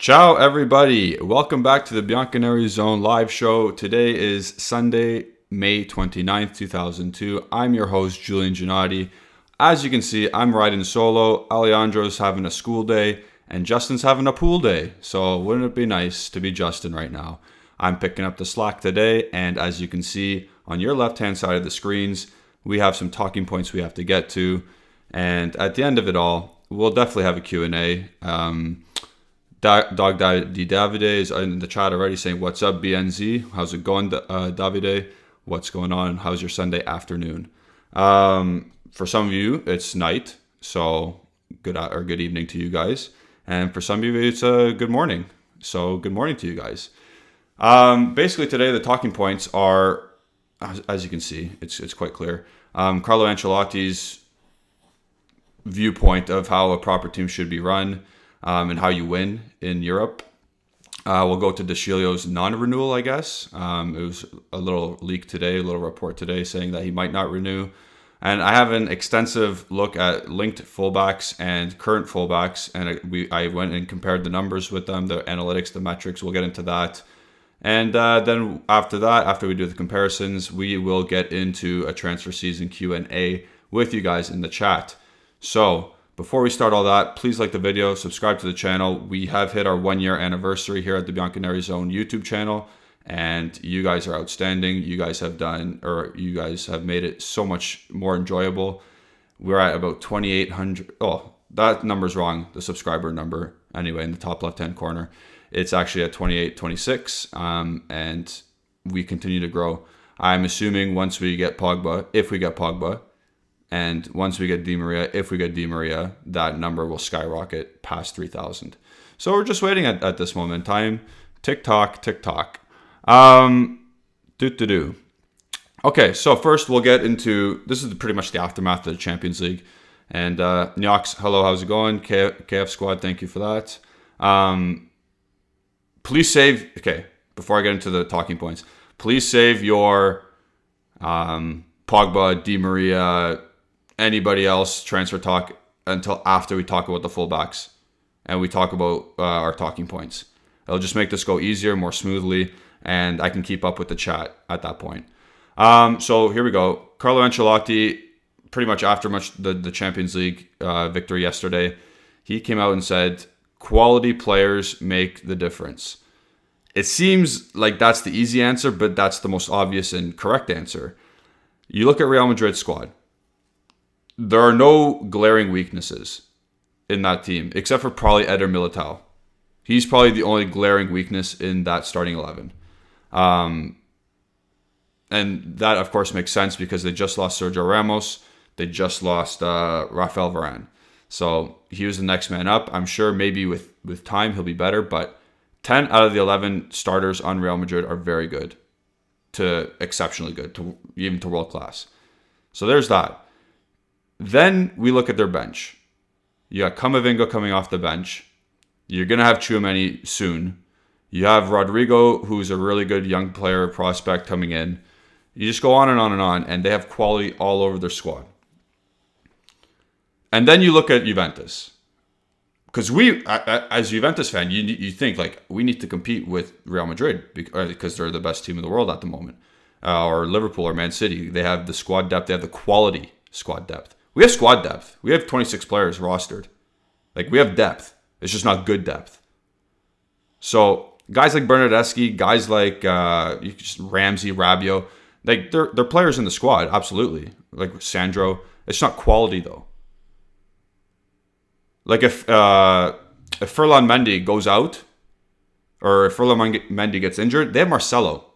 Ciao, everybody. Welcome back to the Bianconeri Zone live show. Today is Sunday, May 29th, 2002. I'm your host, Julian Zanetti. As you can see, I'm riding solo. Alejandro's having a school day, and Justin's having a pool day. So wouldn't it be nice to be Justin right now? I'm picking up the slack today, and as you can see on your left-hand side of the screens, we have some talking points we have to get to. And at the end of it all, we'll definitely have a Q&A. Dog Davide is in the chat already saying, "What's up, BNZ? How's it going, Davide? What's going on? How's your Sunday afternoon?" For some of you, it's night, so good evening to you guys. And for some of you, it's good morning. So good morning to you guys. Basically, today the talking points are, as you can see, it's quite clear. Carlo Ancelotti's viewpoint of how a proper team should be run. And how you win in Europe. We'll go to De Sciglio's non-renewal, I guess. It was a little leak today, a little report today saying that he might not renew. And I have an extensive look at linked fullbacks and current fullbacks, and I went and compared the numbers with them, the analytics, the metrics. We'll get into that. And then after that, after we do the comparisons, we will get into a transfer season Q&A with you guys in the chat. So before we start all that, please like the video, subscribe to the channel. We have hit our 1-year anniversary here at the Bianconeri Zone YouTube channel, and you guys are outstanding. You guys have made it so much more enjoyable. We're at about 2,800. Oh, that number's wrong, the subscriber number. Anyway, in the top left-hand corner, it's actually at 2826, and we continue to grow. I'm assuming once we get Pogba, if we get Pogba, and once we get Di Maria, if we get Di Maria, that number will skyrocket past 3,000. So we're just waiting at this moment in time. Tick-tock, tick-tock. Okay, so first we'll get into, this is pretty much the aftermath of the Champions League. And Nyox, hello, how's it going? KF Squad, thank you for that. Please save, okay, before I get into the talking points, please save your Pogba, Di Maria, anybody else transfer talk until after we talk about the fullbacks and we talk about our talking points. It'll just make this go easier, more smoothly, and I can keep up with the chat at that point. So here we go. Carlo Ancelotti, pretty much after the Champions League victory yesterday, he came out and said, quality players make the difference. It seems like that's the easy answer, but that's the most obvious and correct answer. You look at Real Madrid's squad. There are no glaring weaknesses in that team, except for probably Eder Militao. He's probably the only glaring weakness in that starting 11. And that, of course, makes sense because they just lost Sergio Ramos. They just lost Rafael Varane. So he was the next man up. I'm sure maybe with time he'll be better, but 10 out of the 11 starters on Real Madrid are very good to exceptionally good, to even to world class. So there's that. Then we look at their bench. You got Camavinga coming off the bench. You're going to have Tchouaméni soon. You have Rodrigo, who's a really good young player prospect coming in. You just go on and on and on, and they have quality all over their squad. And then you look at Juventus. Because we, as a Juventus fan, you think like we need to compete with Real Madrid because they're the best team in the world at the moment. Or Liverpool or Man City. They have the squad depth. They have the quality squad depth. We have squad depth. We have 26 players rostered. Like, we have depth. It's just not good depth. So, guys like Bernardeschi, guys like Ramsey, Rabiot, like they're players in the squad, absolutely. Like Sandro. It's not quality, though. Like, if Ferland Mendy goes out, or if Ferland Mendy gets injured, they have Marcelo.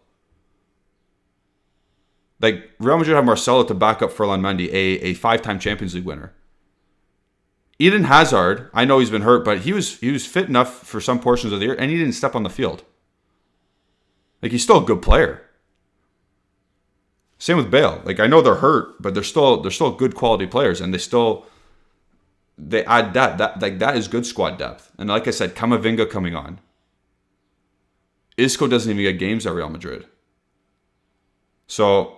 Like, Real Madrid have Marcelo to back up Ferland Mendy, a 5-time Champions League winner. Eden Hazard, I know he's been hurt, but he was fit enough for some portions of the year, and he didn't step on the field. Like, he's still a good player. Same with Bale. Like, I know they're hurt, but they're still good quality players, and they add that is good squad depth. And like I said, Camavinga coming on. Isco doesn't even get games at Real Madrid. So,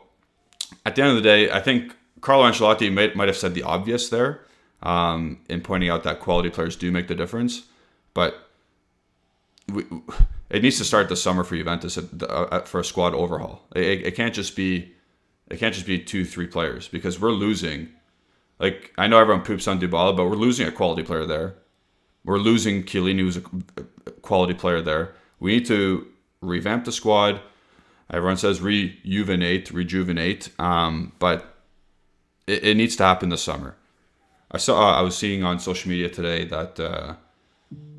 at the end of the day, I think Carlo Ancelotti might have said the obvious there in pointing out that quality players do make the difference. But it needs to start this summer for Juventus for a squad overhaul. It can't just be 2-3 players, because we're losing. Like, I know everyone poops on Dybala, but we're losing a quality player there. We're losing Chiellini, who's a quality player there. We need to revamp the squad. Everyone says rejuvenate, but it needs to happen this summer. I was seeing on social media today that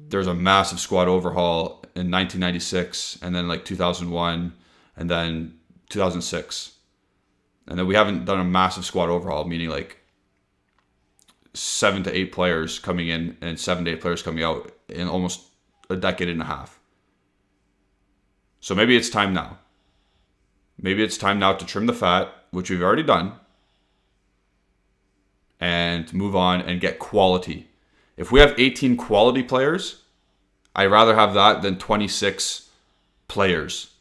there's a massive squad overhaul in 1996, and then like 2001, and then 2006, and then we haven't done a massive squad overhaul, meaning like 7 to 8 players coming in and 7 to 8 players coming out in almost a decade and a half. So maybe it's time now. Maybe it's time now to trim the fat, which we've already done, and move on and get quality. If we have 18 quality players, I'd rather have that than 26 players,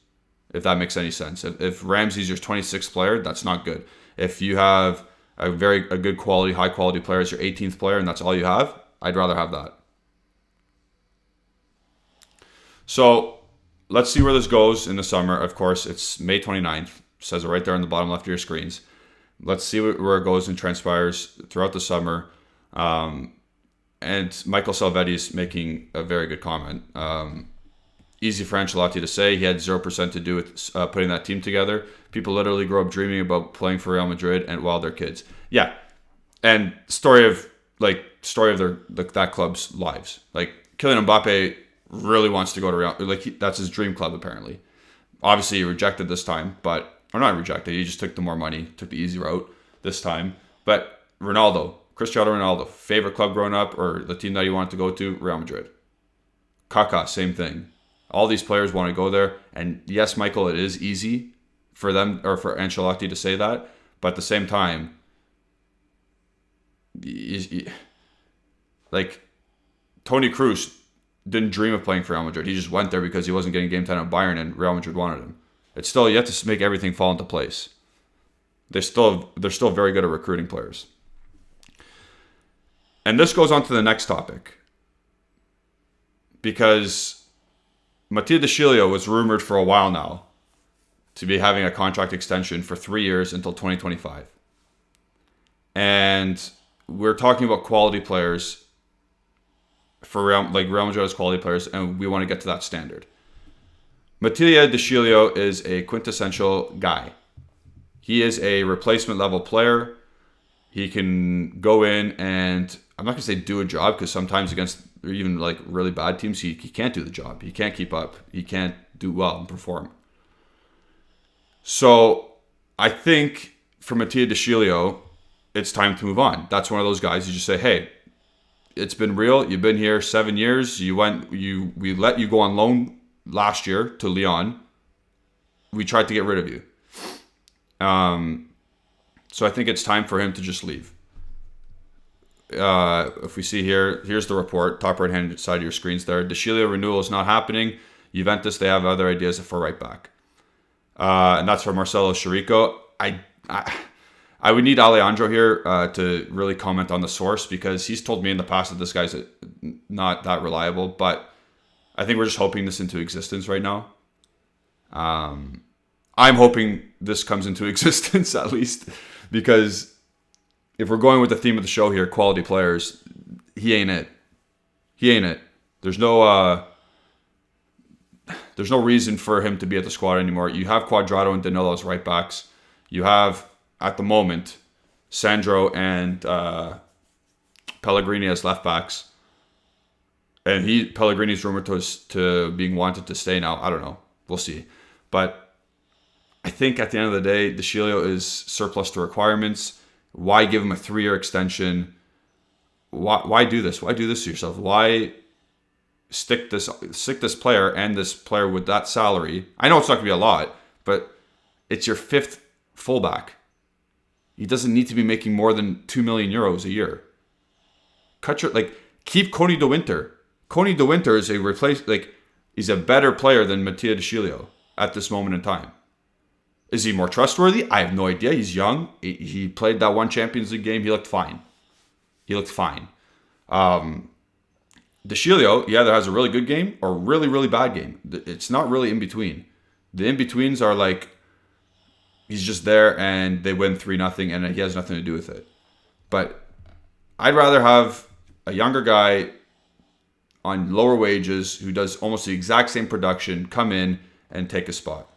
if that makes any sense. If Ramsey's your 26th player, that's not good. If you have a good quality, high quality player as your 18th player and that's all you have, I'd rather have that. So let's see where this goes in the summer. Of course, it's May 29th. It says it right there on the bottom left of your screens. Let's see where it goes and transpires throughout the summer. And Michael Salvetti's making a very good comment. Easy for Ancelotti to say. He had 0% to do with putting that team together. People literally grow up dreaming about playing for Real Madrid and while they're kids. Yeah, and story of that club's lives. Like, Kylian Mbappe really wants to go to Real. That's his dream club apparently. Obviously, he rejected this time, or not rejected. He just took the more money, took the easy route this time. But Cristiano Ronaldo, favorite club growing up, or the team that he wanted to go to, Real Madrid. Kaká, same thing. All these players want to go there. And yes, Michael, it is easy for them, or for Ancelotti to say that. But at the same time, like, Toni Kroos didn't dream of playing for Real Madrid. He just went there because he wasn't getting game time at Bayern and Real Madrid wanted him. It's still, you have to make everything fall into place. They're still very good at recruiting players. And this goes on to the next topic, because Mattia De Sciglio was rumored for a while now to be having a contract extension for 3 years until 2025. And we're talking about quality players for Real Madrid has quality players, and we want to get to that standard. Mattia De Sciglio is a quintessential guy. He is a replacement level player. He can go in and, I'm not going to say do a job, because sometimes against even like really bad teams, he can't do the job. He can't keep up. He can't do well and perform. So I think for Mattia De Sciglio, it's time to move on. That's one of those guys you just say, hey, it's been real. You've been here 7 years. We let you go on loan last year to Lyon. We tried to get rid of you. So I think it's time for him to just leave. If we see here's the report, top right-hand side of your screens there. De Sciglio renewal is not happening. Juventus, they have other ideas for right back. And that's from Marcelo Chirico. I would need Alejandro here to really comment on the source, because he's told me in the past that this guy's not that reliable. But I think we're just hoping this into existence right now. I'm hoping this comes into existence at least, because if we're going with the theme of the show here, quality players, he ain't it. There's no reason for him to be at the squad anymore. You have Cuadrado and Danilo as right backs. You have, at the moment, Sandro and Pellegrini as left backs. And Pellegrini's rumored to being wanted to stay now. I don't know. We'll see. But I think at the end of the day, De Sciglio is surplus to requirements. Why give him a 3-year extension? Why do this? Why do this to yourself? Why stick this player and this player with that salary? I know it's not going to be a lot, but it's your 5th fullback. He doesn't need to be making more than 2 million euros a year. Keep Coney de Winter. Coney de Winter is he's a better player than Mattia De Sciglio at this moment in time. Is he more trustworthy? I have no idea. He's young. He played that one Champions League game. He looked fine. De Chilio either has a really good game or a really, really bad game. It's not really in between. The in betweens are like he's just there and they win 3-0 and he has nothing to do with it. But I'd rather have a younger guy on lower wages who does almost the exact same production come in and take a spot.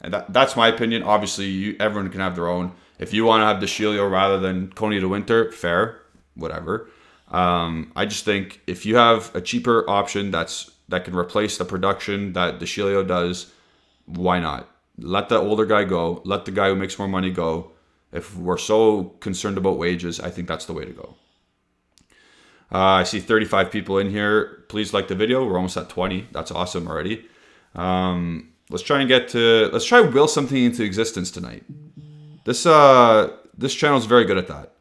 And that's my opinion. Obviously, everyone can have their own. If you want to have De Chilio rather than Coney de Winter, fair, whatever. I just think if you have a cheaper option that can replace the production that De Chilio does, why not? Let the older guy go. Let the guy who makes more money go. If we're so concerned about wages, I think that's the way to go. I see 35 people in here. Please like the video. We're almost at 20. That's awesome already. Let's try and will something into existence tonight. This channel is very good at that.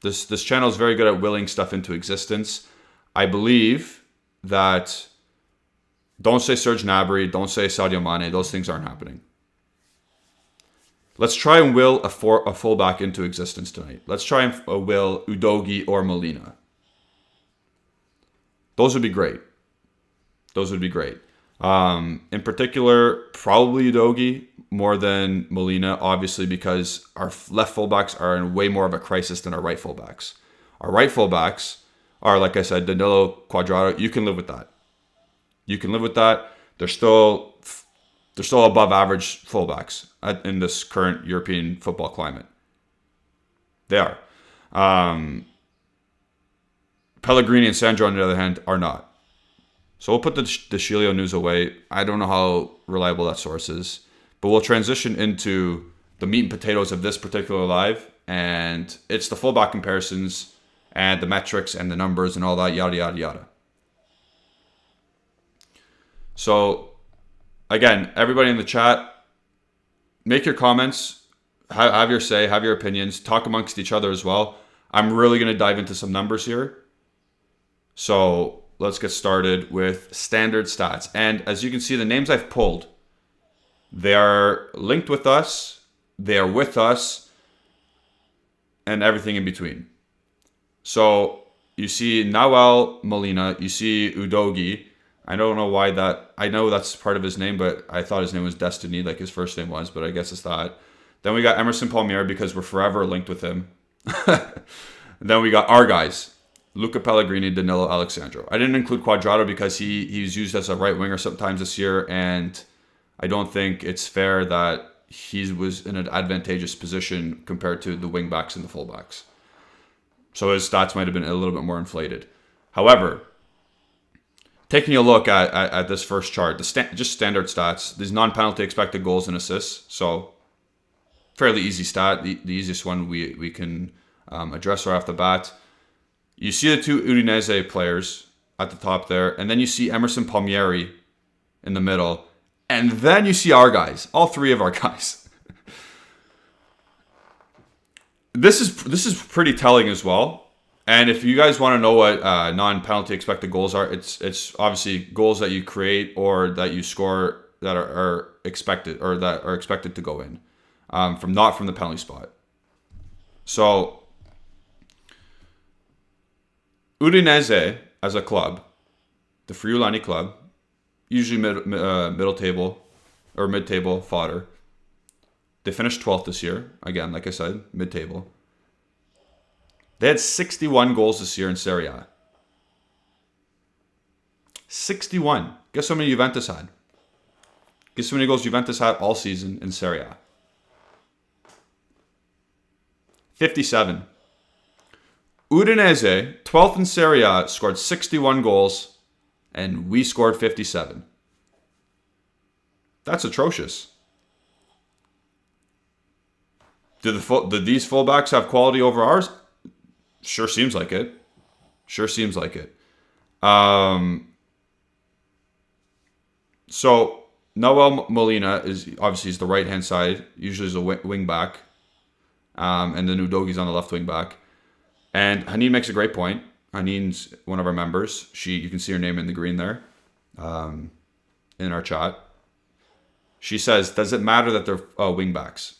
This channel is very good at willing stuff into existence. I believe that don't say Serge Gnabry, don't say Sadio Mane. Those things aren't happening. Let's try and will a fullback into existence tonight. Let's try and will Udogie or Molina. Those would be great. In particular, probably Udogie more than Molina, obviously, because our left fullbacks are in way more of a crisis than our right fullbacks. Our right fullbacks are, like I said, Danilo, Cuadrado. You can live with that. They're still above average fullbacks in this current European football climate. They are. Pellegrini and Sandro, on the other hand, are not. So we'll put the De Chilio news away. I don't know how reliable that source is. But we'll transition into the meat and potatoes of this particular live. And it's the fullback comparisons and the metrics and the numbers and all that, yada, yada, yada. So, again, everybody in the chat, make your comments, have your say, have your opinions, talk amongst each other as well. I'm really going to dive into some numbers here. So let's get started with standard stats. And as you can see, the names I've pulled, they are linked with us, they are with us, and everything in between. So you see Nawal Molina, you see Udogie. I don't know why that, I know that's part of his name, but I thought his name was Destiny, like his first name was, but I guess it's that. Then we got Emerson Palmieri because we're forever linked with him. Then we got our guys, Luca Pellegrini, Danilo, Alexandro. I didn't include Cuadrado because he's used as a right winger sometimes this year, and I don't think it's fair that he was in an advantageous position compared to the wing backs and the fullbacks. So his stats might have been a little bit more inflated. However, taking a look at this first chart, just standard stats, these non-penalty expected goals and assists. So fairly easy stat, the easiest one we can address right off the bat. You see the two Udinese players at the top there, and then you see Emerson Palmieri in the middle, and then you see our guys, all three of our guys. This is pretty telling as well. And if you guys want to know what non-penalty expected goals are, it's obviously goals that you create or that you score that are expected or that are expected to go in not from the penalty spot. So Udinese as a club, the Friulani club, usually middle table or mid-table fodder. They finished 12th this year. Again, like I said, mid-table. They had 61 goals this year in Serie A. 61. Guess how many Juventus had? Guess how many goals Juventus had all season in Serie A? 57. Udinese, 12th in Serie A, scored 61 goals, and we scored 57. That's atrocious. Did these fullbacks have quality over ours? Sure seems like it. So Nawal Molina is obviously the right hand side, usually is a wing back, and then Udogie's on the left wing back. And Haneen makes a great point. Haneen's one of our members. You can see her name in the green there, in our chat. She says, "Does it matter that they're wing backs?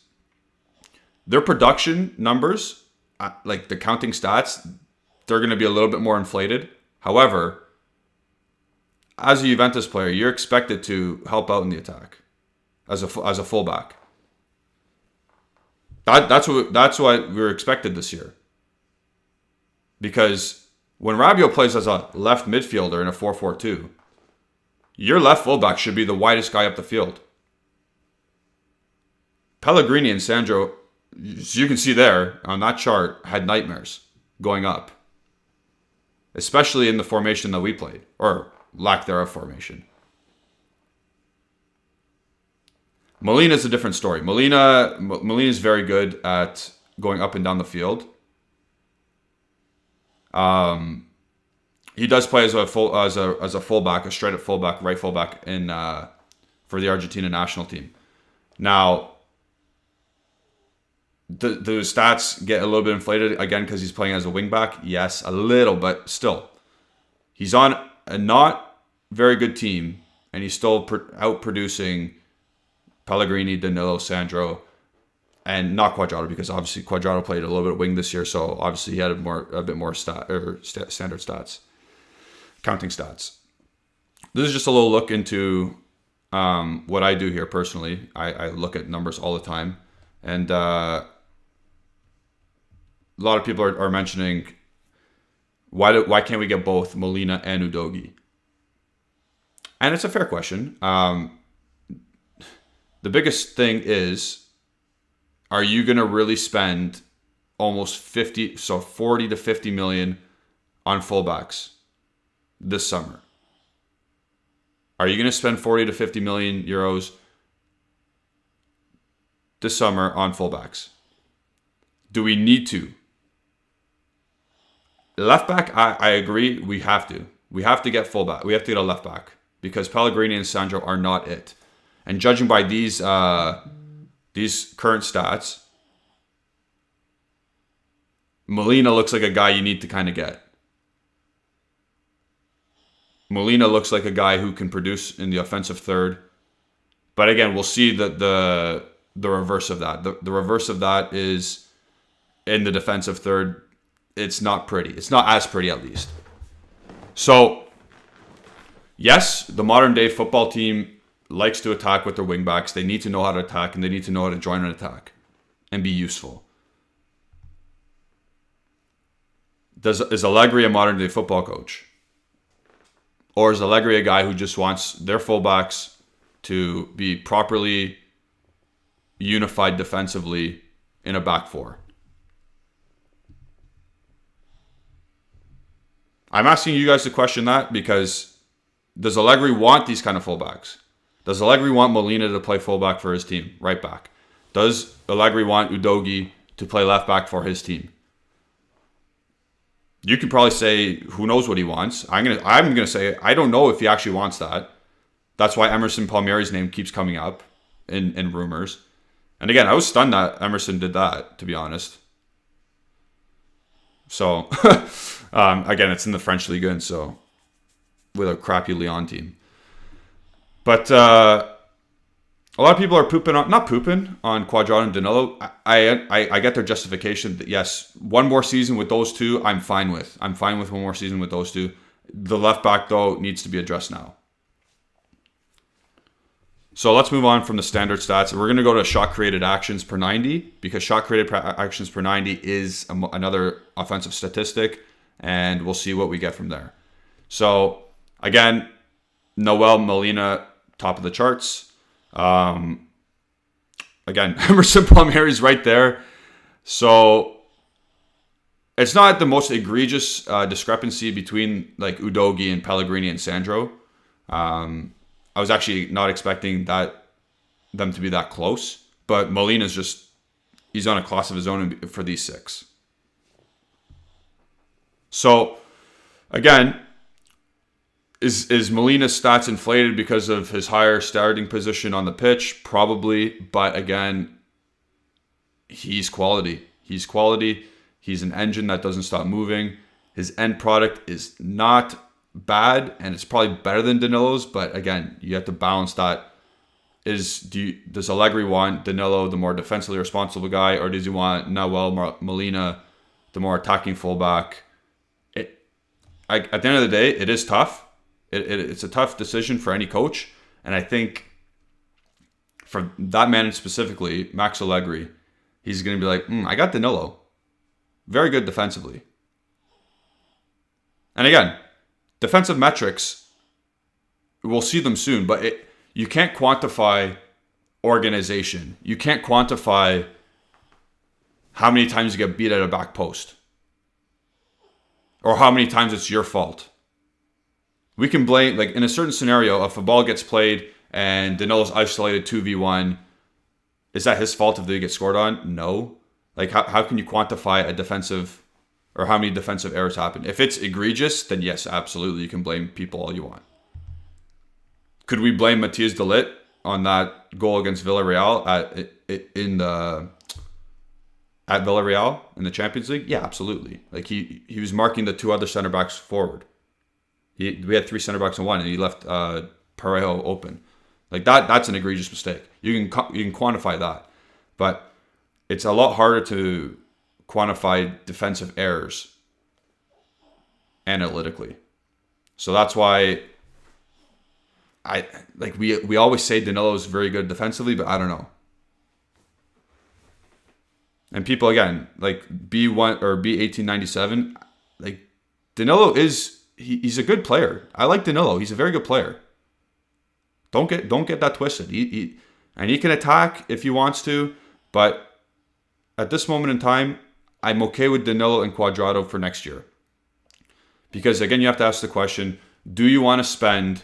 Their production numbers, like the counting stats, they're going to be a little bit more inflated. However, as a Juventus player, you're expected to help out in the attack as a fullback. That's what we were expected this year. Because when Rabiot plays as a left midfielder in a 4-4-2, your left fullback should be the widest guy up the field. Pellegrini and Sandro, as you can see there on that chart, had nightmares going up. Especially in the formation that we played, or lack thereof formation. Molina's a different story. Molina is very good at going up and down the field. He does play as a fullback, a straight up fullback, right fullback in for the Argentina national team. Now, the stats get a little bit inflated again because he's playing as a wingback. Yes, a little, but still, he's on a not very good team, and he's still outproducing Pellegrini, Danilo, Sandro, and not Cuadrado, because obviously Cuadrado played a little bit of wing this year, so obviously he had a bit more standard stats, counting stats. This is just a little look into what I do here personally. I look at numbers all the time, and a lot of people are mentioning why can't we get both Molina and Udogie? And it's a fair question. The biggest thing is, are you going to really spend almost 40 to 50 million on fullbacks this summer? Are you going to spend 40 to 50 million euros this summer on fullbacks? Do we need to? Left back, I agree, we have to. We have to get fullback. We have to get a left back because Pellegrini and Sandro are not it. And judging by these current stats, Molina looks like a guy you need to kind of get. Molina looks like a guy who can produce in the offensive third. But again, we'll see the reverse of that. The reverse of that is in the defensive third. It's not pretty. It's not as pretty, at least. So, yes, the modern day football team likes to attack with their wingbacks. They need to know how to attack, and they need to know how to join an attack and be useful. Is Allegri a modern day football coach? Or is Allegri a guy who just wants their fullbacks to be properly unified defensively in a back four? I'm asking you guys to question that because does Allegri want these kind of fullbacks? Does Allegri want Molina to play fullback for his team, right back? Does Allegri want Udogie to play left back for his team? You could probably say who knows what he wants. I'm gonna say I don't know if he actually wants that. That's why Emerson Palmieri's name keeps coming up in rumors. And again, I was stunned that Emerson did that, to be honest. So again, it's in the French Ligue 1, so with a crappy Lyon team. But a lot of people are not pooping on Cuadrado and Danilo. I get their justification that yes, one more season with those two, I'm fine with. I'm fine with one more season with those two. The left back, though, needs to be addressed now. So let's move on from the standard stats. We're going to go to shot created actions per 90 because shot created actions per 90 is another offensive statistic, and we'll see what we get from there. So again, Noel Molina, top of the charts. Again, Emerson Palmieri's right there. So it's not the most egregious discrepancy between like Udogie and Pellegrini and Sandro. I was actually not expecting them to be that close. But Molina's he's on a class of his own for these six. So again, Is Molina's stats inflated because of his higher starting position on the pitch? Probably, but again, he's quality. He's quality. He's an engine that doesn't stop moving. His end product is not bad, and it's probably better than Danilo's, but again, you have to balance that. Does Allegri want Danilo, the more defensively responsible guy, or does he want Noel Molina, the more attacking fullback, at the end of the day, it is tough. It's a tough decision for any coach. And I think for that man specifically, Max Allegri, he's going to be like, I got Danilo. Very good defensively. And again, defensive metrics, we'll see them soon, but you can't quantify organization. You can't quantify how many times you get beat at a back post or how many times it's your fault. We can blame, like in a certain scenario, if a ball gets played and Danilo's isolated 2v1, is that his fault if they get scored on? No. Like how can you quantify a defensive or how many defensive errors happen? If it's egregious, then yes, absolutely, you can blame people all you want. Could we blame Matthias de Ligt on that goal against Villarreal at Villarreal in the Champions League? Yeah, absolutely. Like he was marking the two other center backs forward. We had three center backs in one, and he left Parejo open. Like that's an egregious mistake. You can quantify that, but it's a lot harder to quantify defensive errors analytically. So that's why we always say Danilo is very good defensively, but I don't know. And people again like B1 or B1897, like Danilo he's a good player. I like Danilo. He's a very good player. Don't get that twisted. He can attack if he wants to, but at this moment in time, I'm okay with Danilo and Cuadrado for next year. Because again, you have to ask the question, do you want to spend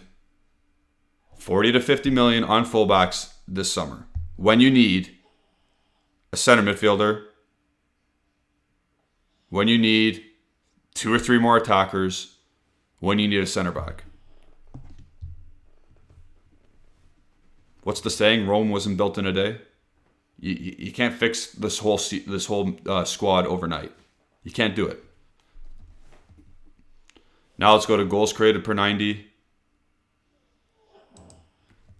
40 to 50 million on fullbacks this summer when you need a center midfielder, when you need 2 or 3 more attackers, when you need a center back? What's the saying? Rome wasn't built in a day. You can't fix this whole squad overnight. You can't do it. Now let's go to goals created per 90.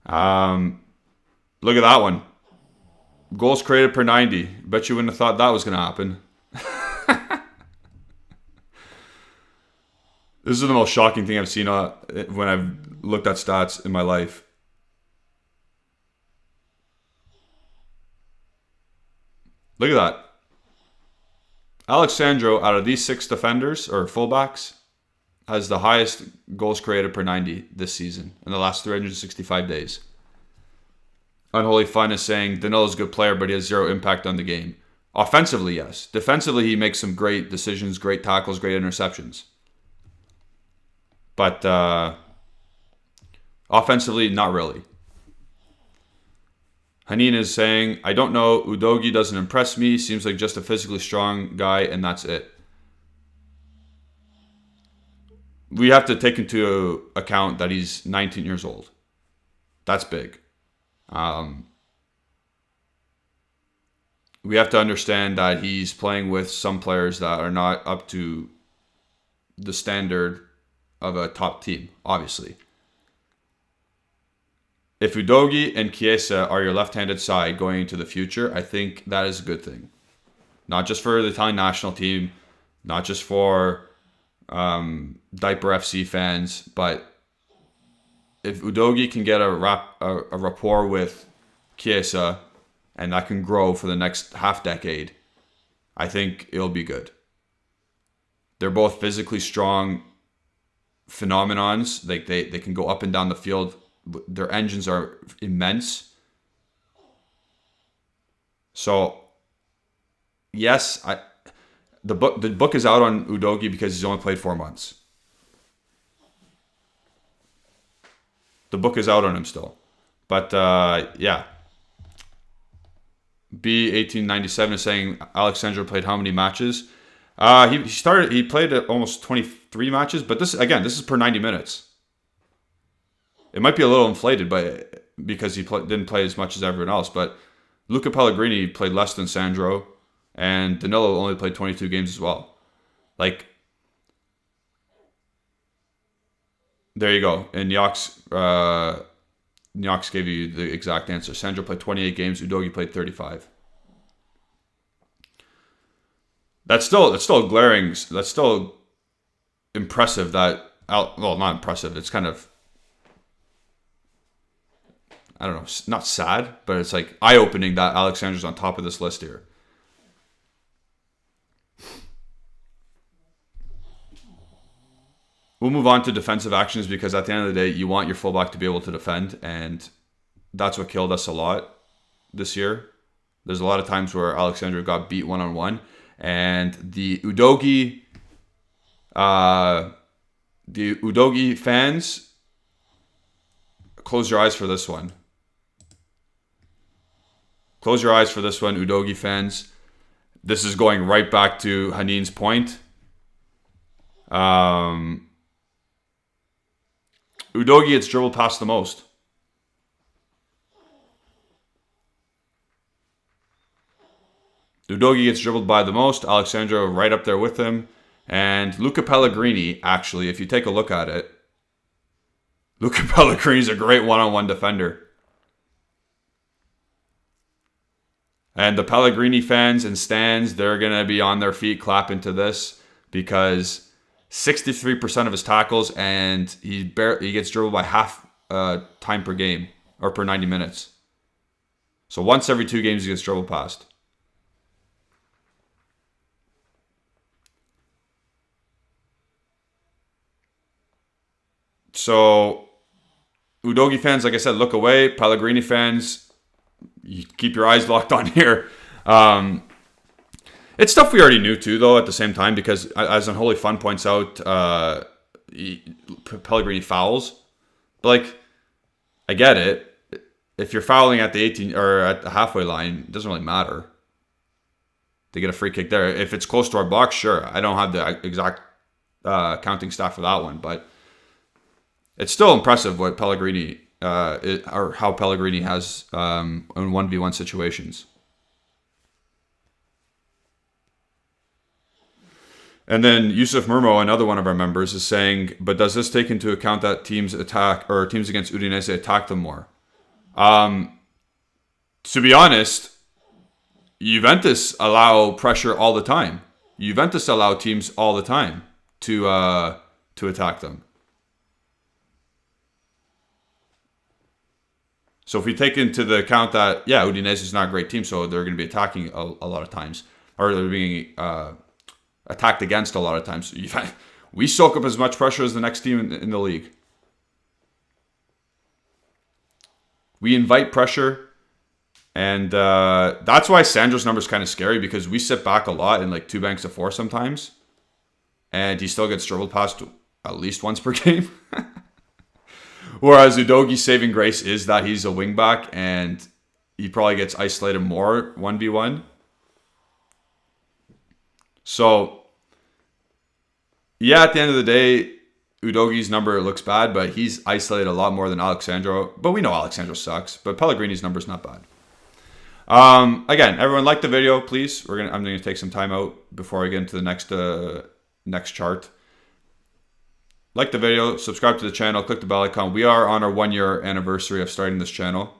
Look at that one. Goals created per 90. Bet you wouldn't have thought that was going to happen. This is the most shocking thing I've seen when I've looked at stats in my life. Look at that. Alexandro, out of these 6 defenders or fullbacks, has the highest goals created per 90 this season in the last 365 days. Unholy Fun is saying Danilo's a good player, but he has 0 impact on the game. Offensively, yes. Defensively, he makes some great decisions, great tackles, great interceptions. But offensively, not really. Hanin is saying, I don't know, Udogie doesn't impress me. Seems like just a physically strong guy, and that's it. We have to take into account that he's 19 years old. That's big. We have to understand that he's playing with some players that are not up to the standard of a top team, obviously. If Udogie and Chiesa are your left-handed side going into the future, I think that is a good thing. Not just for the Italian national team, not just for Diaper FC fans, but if Udogie can get a rapport with Chiesa and that can grow for the next half decade, I think it'll be good. They're both physically strong phenomenons. Like they can go up and down the field. Their engines are immense. So, yes, the book is out on Udogie because he's only played 4 months. The book is out on him still. But, yeah. B1897 is saying Alexandro played how many matches? He played almost 23 matches, but this is per 90 minutes. It might be a little inflated because he didn't play as much as everyone else, but Luca Pellegrini played less than Sandro, and Danilo only played 22 games as well. Like, there you go. And Nyox gave you the exact answer. Sandro played 28 games. Udogie played 35. That's still glaring. That's still impressive that, well, not impressive. It's kind of, I don't know, not sad, but it's like eye-opening that Alexandro's on top of this list here. We'll move on to defensive actions because at the end of the day, you want your fullback to be able to defend, and that's what killed us a lot this year. There's a lot of times where Alexandro got beat one-on-one, and the Udogie fans, close your eyes for this one. Close your eyes for this one, Udogie fans. This is going right back to Hanin's point. Udogie gets dribbled past the most. Udogie gets dribbled by the most. Alexandro right up there with him. And Luca Pellegrini, actually, if you take a look at it, Luca Pellegrini's a great one-on-one defender. And the Pellegrini fans and stands, they're going to be on their feet clapping to this because 63% of his tackles, and he gets dribbled by half time per game or per 90 minutes. So once every 2 games he gets dribbled past. So Udogie fans, like I said, look away. Pellegrini fans, you keep your eyes locked on here. It's stuff we already knew too, though, at the same time, because as Unholy Fun points out, Pellegrini fouls. But, like, I get it. If you're fouling at the 18 or at the halfway line, it doesn't really matter. They get a free kick there. If it's close to our box, sure. I don't have the exact counting stat for that one, but it's still impressive what Pellegrini or how Pellegrini has in 1v1 situations. And then Yusuf Murmo, another one of our members, is saying, but does this take into account that teams attack, or teams against Udinese attack them more? To be honest, Juventus allow pressure all the time. Juventus allow teams all the time to attack them. So if we take into the account that, yeah, Udinese is not a great team, so they're going to be attacking a lot of times, or they're being attacked against a lot of times. We soak up as much pressure as the next team in the league. We invite pressure, and that's why Sandro's number is kind of scary, because we sit back a lot in like 2 banks of 4 sometimes, and he still gets dribbled past at least once per game. Whereas Udogie's saving grace is that he's a wingback, and he probably gets isolated more 1v1. So, yeah, at the end of the day, Udogie's number looks bad, but he's isolated a lot more than Alexandro. But we know Alexandro sucks, but Pellegrini's number is not bad. Again, everyone like the video, please. I'm going to take some time out before I get into the next chart. Like the video, subscribe to the channel, click the bell icon. We are on our 1-year anniversary of starting this channel.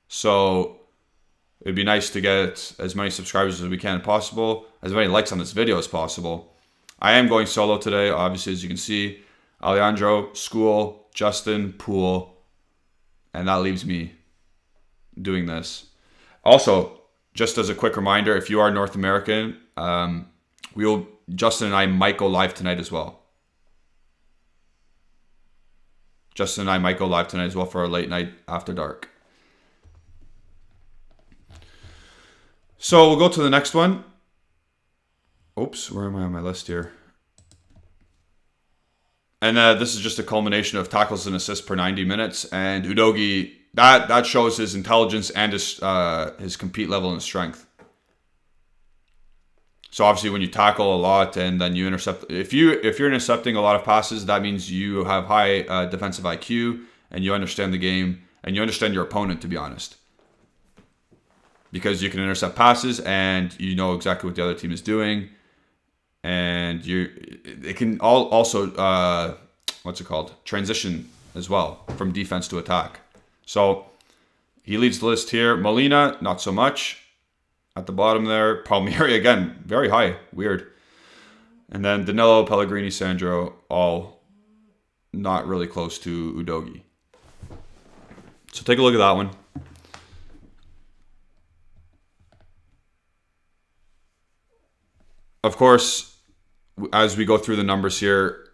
So it'd be nice to get as many subscribers as we can possible, as many likes on this video as possible. I am going solo today, obviously, as you can see. Alejandro, School, Justin, Poole, and that leaves me doing this. Also, just as a quick reminder, if you are North American, Justin and I might go live tonight as well. Justin and I might go live tonight as well for a late night after dark. So we'll go to the next one. Oops, where am I on my list here? And this is just a culmination of tackles and assists per 90 minutes. And Udogie, that shows his intelligence and his compete level and strength. So obviously when you tackle a lot and then you intercept, if you're intercepting a lot of passes, that means you have high defensive IQ and you understand the game and you understand your opponent, to be honest. Because you can intercept passes and you know exactly what the other team is doing. And it can also transition as well from defense to attack. So he leads the list here. Molina, not so much. At the bottom there, Palmieri, again, very high. Weird. And then Danilo, Pellegrini, Sandro, all not really close to Udogie. So take a look at that one. Of course, as we go through the numbers here,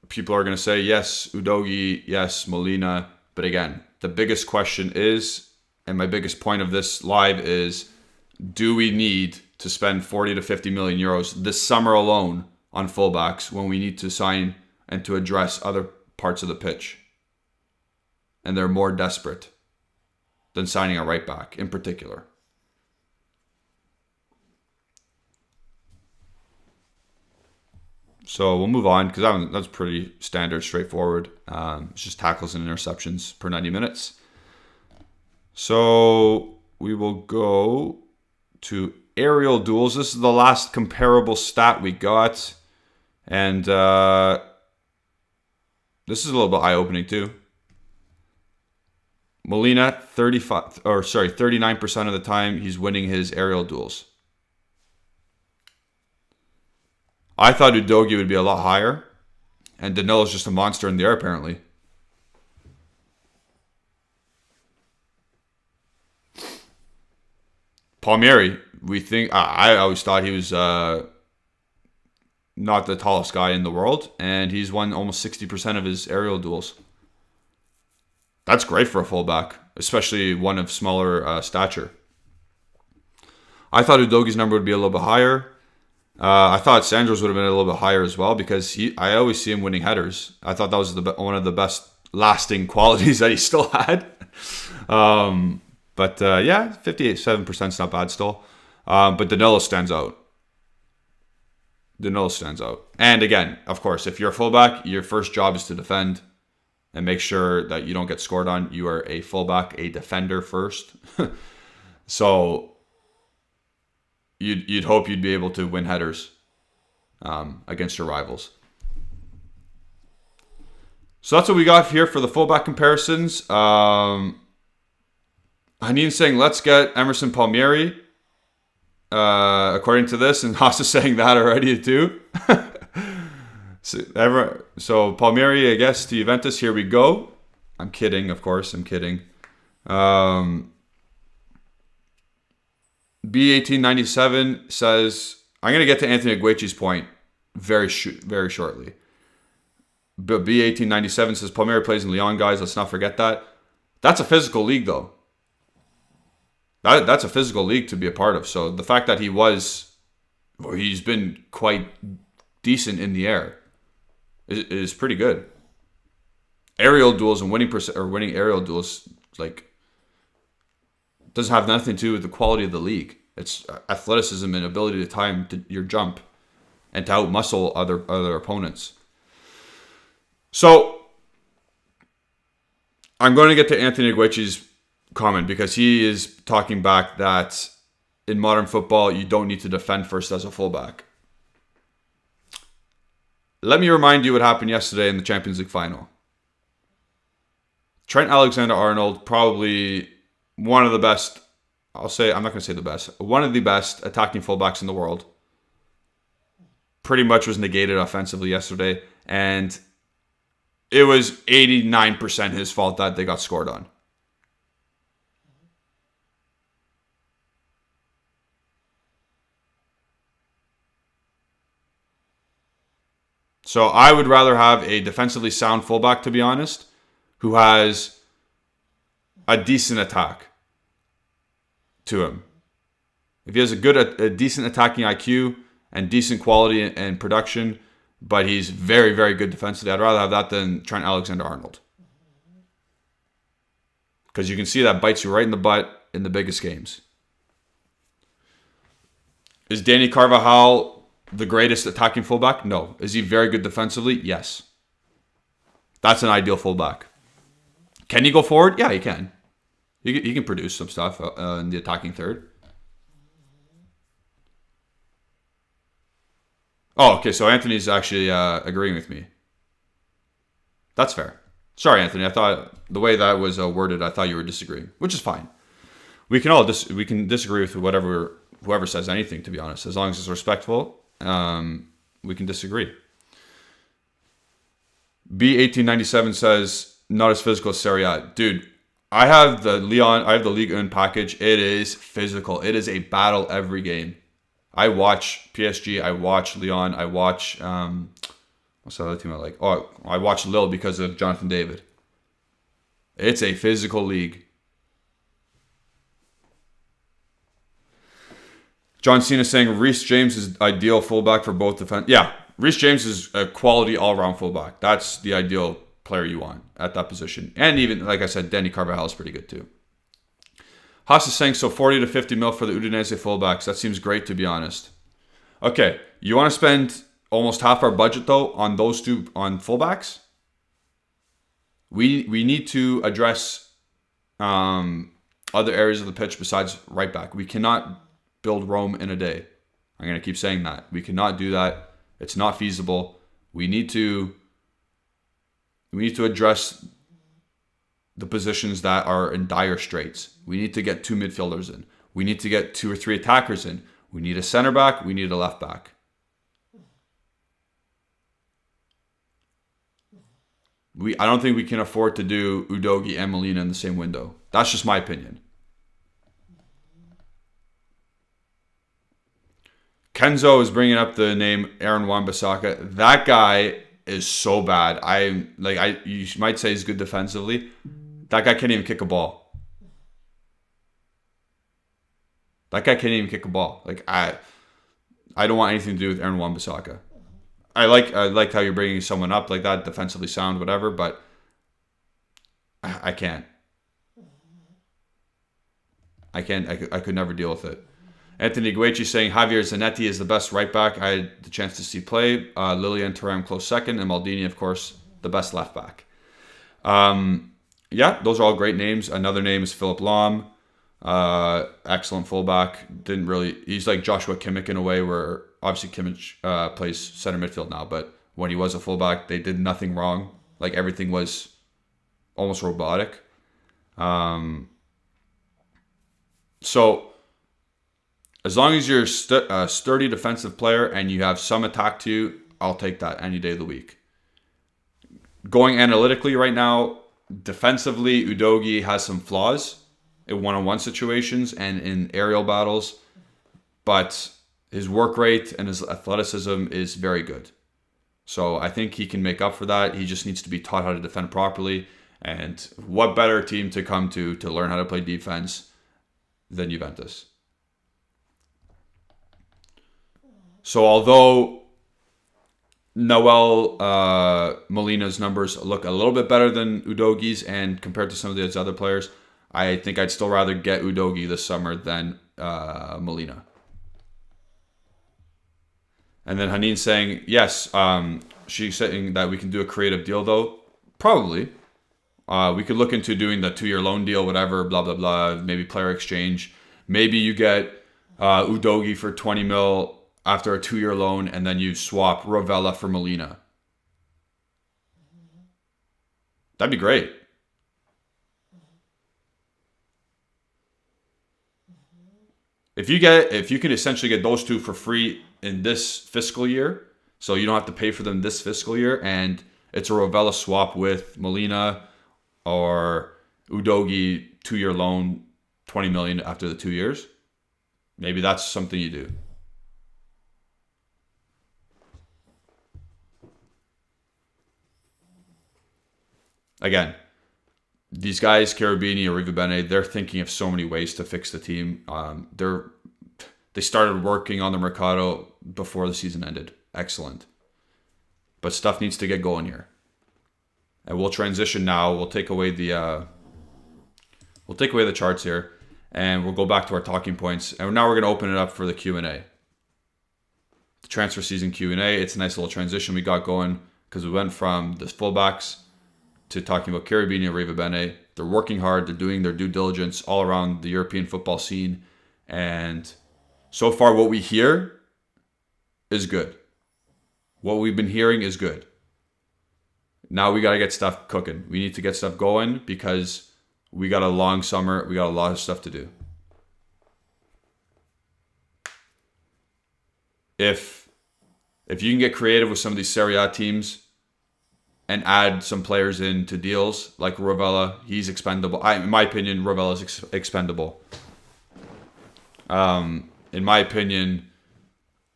people are going to say, yes, Udogie, yes, Molina. But again, the biggest question is, and my biggest point of this live is, do we need to spend 40 to 50 million euros this summer alone on fullbacks when we need to sign and to address other parts of the pitch? And they're more desperate than signing a right back in particular. So we'll move on because that's pretty standard, straightforward. It's just tackles and interceptions per 90 minutes. So we will go to aerial duels. This is the last comparable stat we got. And this is a little bit eye-opening too. Molina, 39% of the time, he's winning his aerial duels. I thought Udogie would be a lot higher. And Danilo's just a monster in the air, apparently. Palmieri, I always thought he was not the tallest guy in the world. And he's won almost 60% of his aerial duels. That's great for a fullback, especially one of smaller stature. I thought Udogie's number would be a little bit higher. I thought Sandro's would have been a little bit higher as well because I always see him winning headers. I thought that was one of the best lasting qualities that he still had. But 57% is not bad still. But Danilo stands out. And again, of course, if you're a fullback, your first job is to defend and make sure that you don't get scored on. You are a fullback, a defender first. So you'd hope you'd be able to win headers against your rivals. So that's what we got here for the fullback comparisons. Haneen saying, let's get Emerson Palmieri. According to this, and Haas is saying that already too. So Palmieri, I guess, to Juventus. Here we go. I'm kidding, of course. I'm kidding. B1897 says, I'm going to get to Anthony Aguechi's point very shortly. But B1897 says, Palmieri plays in Lyon, guys. Let's not forget that. That's a physical league, though. That's a physical league to be a part of. So the fact that he's been quite decent in the air is pretty good. Aerial duels and winning aerial duels, doesn't have nothing to do with the quality of the league. It's athleticism and ability to time your jump and to outmuscle other opponents. So I'm going to get to Anthony Aguechi's comment because he is talking back that in modern football you don't need to defend first as a fullback. Let me remind you what happened yesterday in the Champions League final. Trent Alexander-Arnold, probably one of the best, I'm not going to say the best, one of the best attacking fullbacks in the world, pretty much was negated offensively yesterday, and it was 89% his fault that they got scored on. So I would rather have a defensively sound fullback, to be honest, who has a decent attack to him. If he has a decent attacking IQ and decent quality and production, but he's very, very good defensively, I'd rather have that than Trent Alexander-Arnold. Because you can see that bites you right in the butt in the biggest games. Is Danny Carvajal the greatest attacking fullback? No. Is he very good defensively? Yes. That's an ideal fullback. Can he go forward? Yeah, he can. He can produce some stuff in the attacking third. Oh, okay, so Anthony's actually agreeing with me. That's fair. Sorry, Anthony. I thought the way that was worded, I thought you were disagreeing, which is fine. We can all disagree with whoever says anything, to be honest, as long as it's respectful. we can disagree. B1897 says, not as physical as Serie A. Dude, I have the Ligue 1 package. It is physical. It is a battle every game. I watch PSG. I watch Lyon. I watch, what's the other team I like? Oh, I watch Lille because of Jonathan David. It's a physical league. John Cena saying Reece James is ideal fullback for both defense. Yeah, Reece James is a quality all-around fullback. That's the ideal player you want at that position. And even, like I said, Danny Carvajal is pretty good too. Haas is saying, so 40 to 50 mil for the Udinese fullbacks. That seems great, to be honest. Okay, you want to spend almost half our budget, though, on those two, on fullbacks? We need to address other areas of the pitch besides right back. We cannot build Rome in a day. I'm going to keep saying that. We cannot do that. It's not feasible. We need to address the positions that are in dire straits. We need to get 2 midfielders in. We need to get 2 or 3 attackers in. We need a center back. We need a left back. I don't think we can afford to do Udogie and Molina in the same window. That's just my opinion. Kenzo is bringing up the name Aaron Wan-Bissaka. That guy is so bad. You might say he's good defensively. That guy can't even kick a ball. I don't want anything to do with Aaron Wan-Bissaka. I like how you're bringing someone up like that, defensively sound, whatever, but I can't. I could never deal with it. Anthony Guechi saying Javier Zanetti is the best right back I had the chance to see play. Lilian Thuram close second, and Maldini, of course, the best left back. Yeah, those are all great names. Another name is Philip Lahm. Excellent fullback. He's like Joshua Kimmich in a way, where obviously Kimmich plays center midfield now, but when he was a fullback, they did nothing wrong. Like, everything was almost robotic. So as long as you're a sturdy defensive player and you have some attack to you, I'll take that any day of the week. Going analytically right now, defensively, Udogie has some flaws in one-on-one situations and in aerial battles, but his work rate and his athleticism is very good. So I think he can make up for that. He just needs to be taught how to defend properly. And what better team to come to learn how to play defense than Juventus? So although Noel Molina's numbers look a little bit better than Udogie's, and compared to some of these other players, I think I'd still rather get Udogie this summer than Molina. And then Haneen saying, yes, she's saying that we can do a creative deal, though. Probably. We could look into doing the 2-year loan deal, whatever, blah, blah, blah, maybe player exchange. Maybe you get Udogie for 20 mil after a 2-year loan, and then you swap Rovella for Molina. That'd be great. If you can essentially get those two for free in this fiscal year, so you don't have to pay for them this fiscal year, and it's a Rovella swap with Molina or Udogie 2-year loan, 20 million after the 2 years, maybe that's something you do. Again, these guys, Cherubini or Rivabene, they're thinking of so many ways to fix the team. They started working on the Mercado before the season ended. Excellent. But stuff needs to get going here. And we'll transition now. We'll take away the charts here, and we'll go back to our talking points. And now we're going to open it up for the Q&A. The transfer season Q&A. It's a nice little transition we got going because we went from the fullbacks to talking about Cherubini and Rivabene. They're working hard. They're doing their due diligence all around the European football scene. And so far, what we hear is good. What we've been hearing is good. Now we got to get stuff cooking. We need to get stuff going because we got a long summer. We got a lot of stuff to do. If If you can get creative with some of these Serie A teams and add some players into deals like Rovella, he's expendable. In my opinion, Rovella's expendable. In my opinion,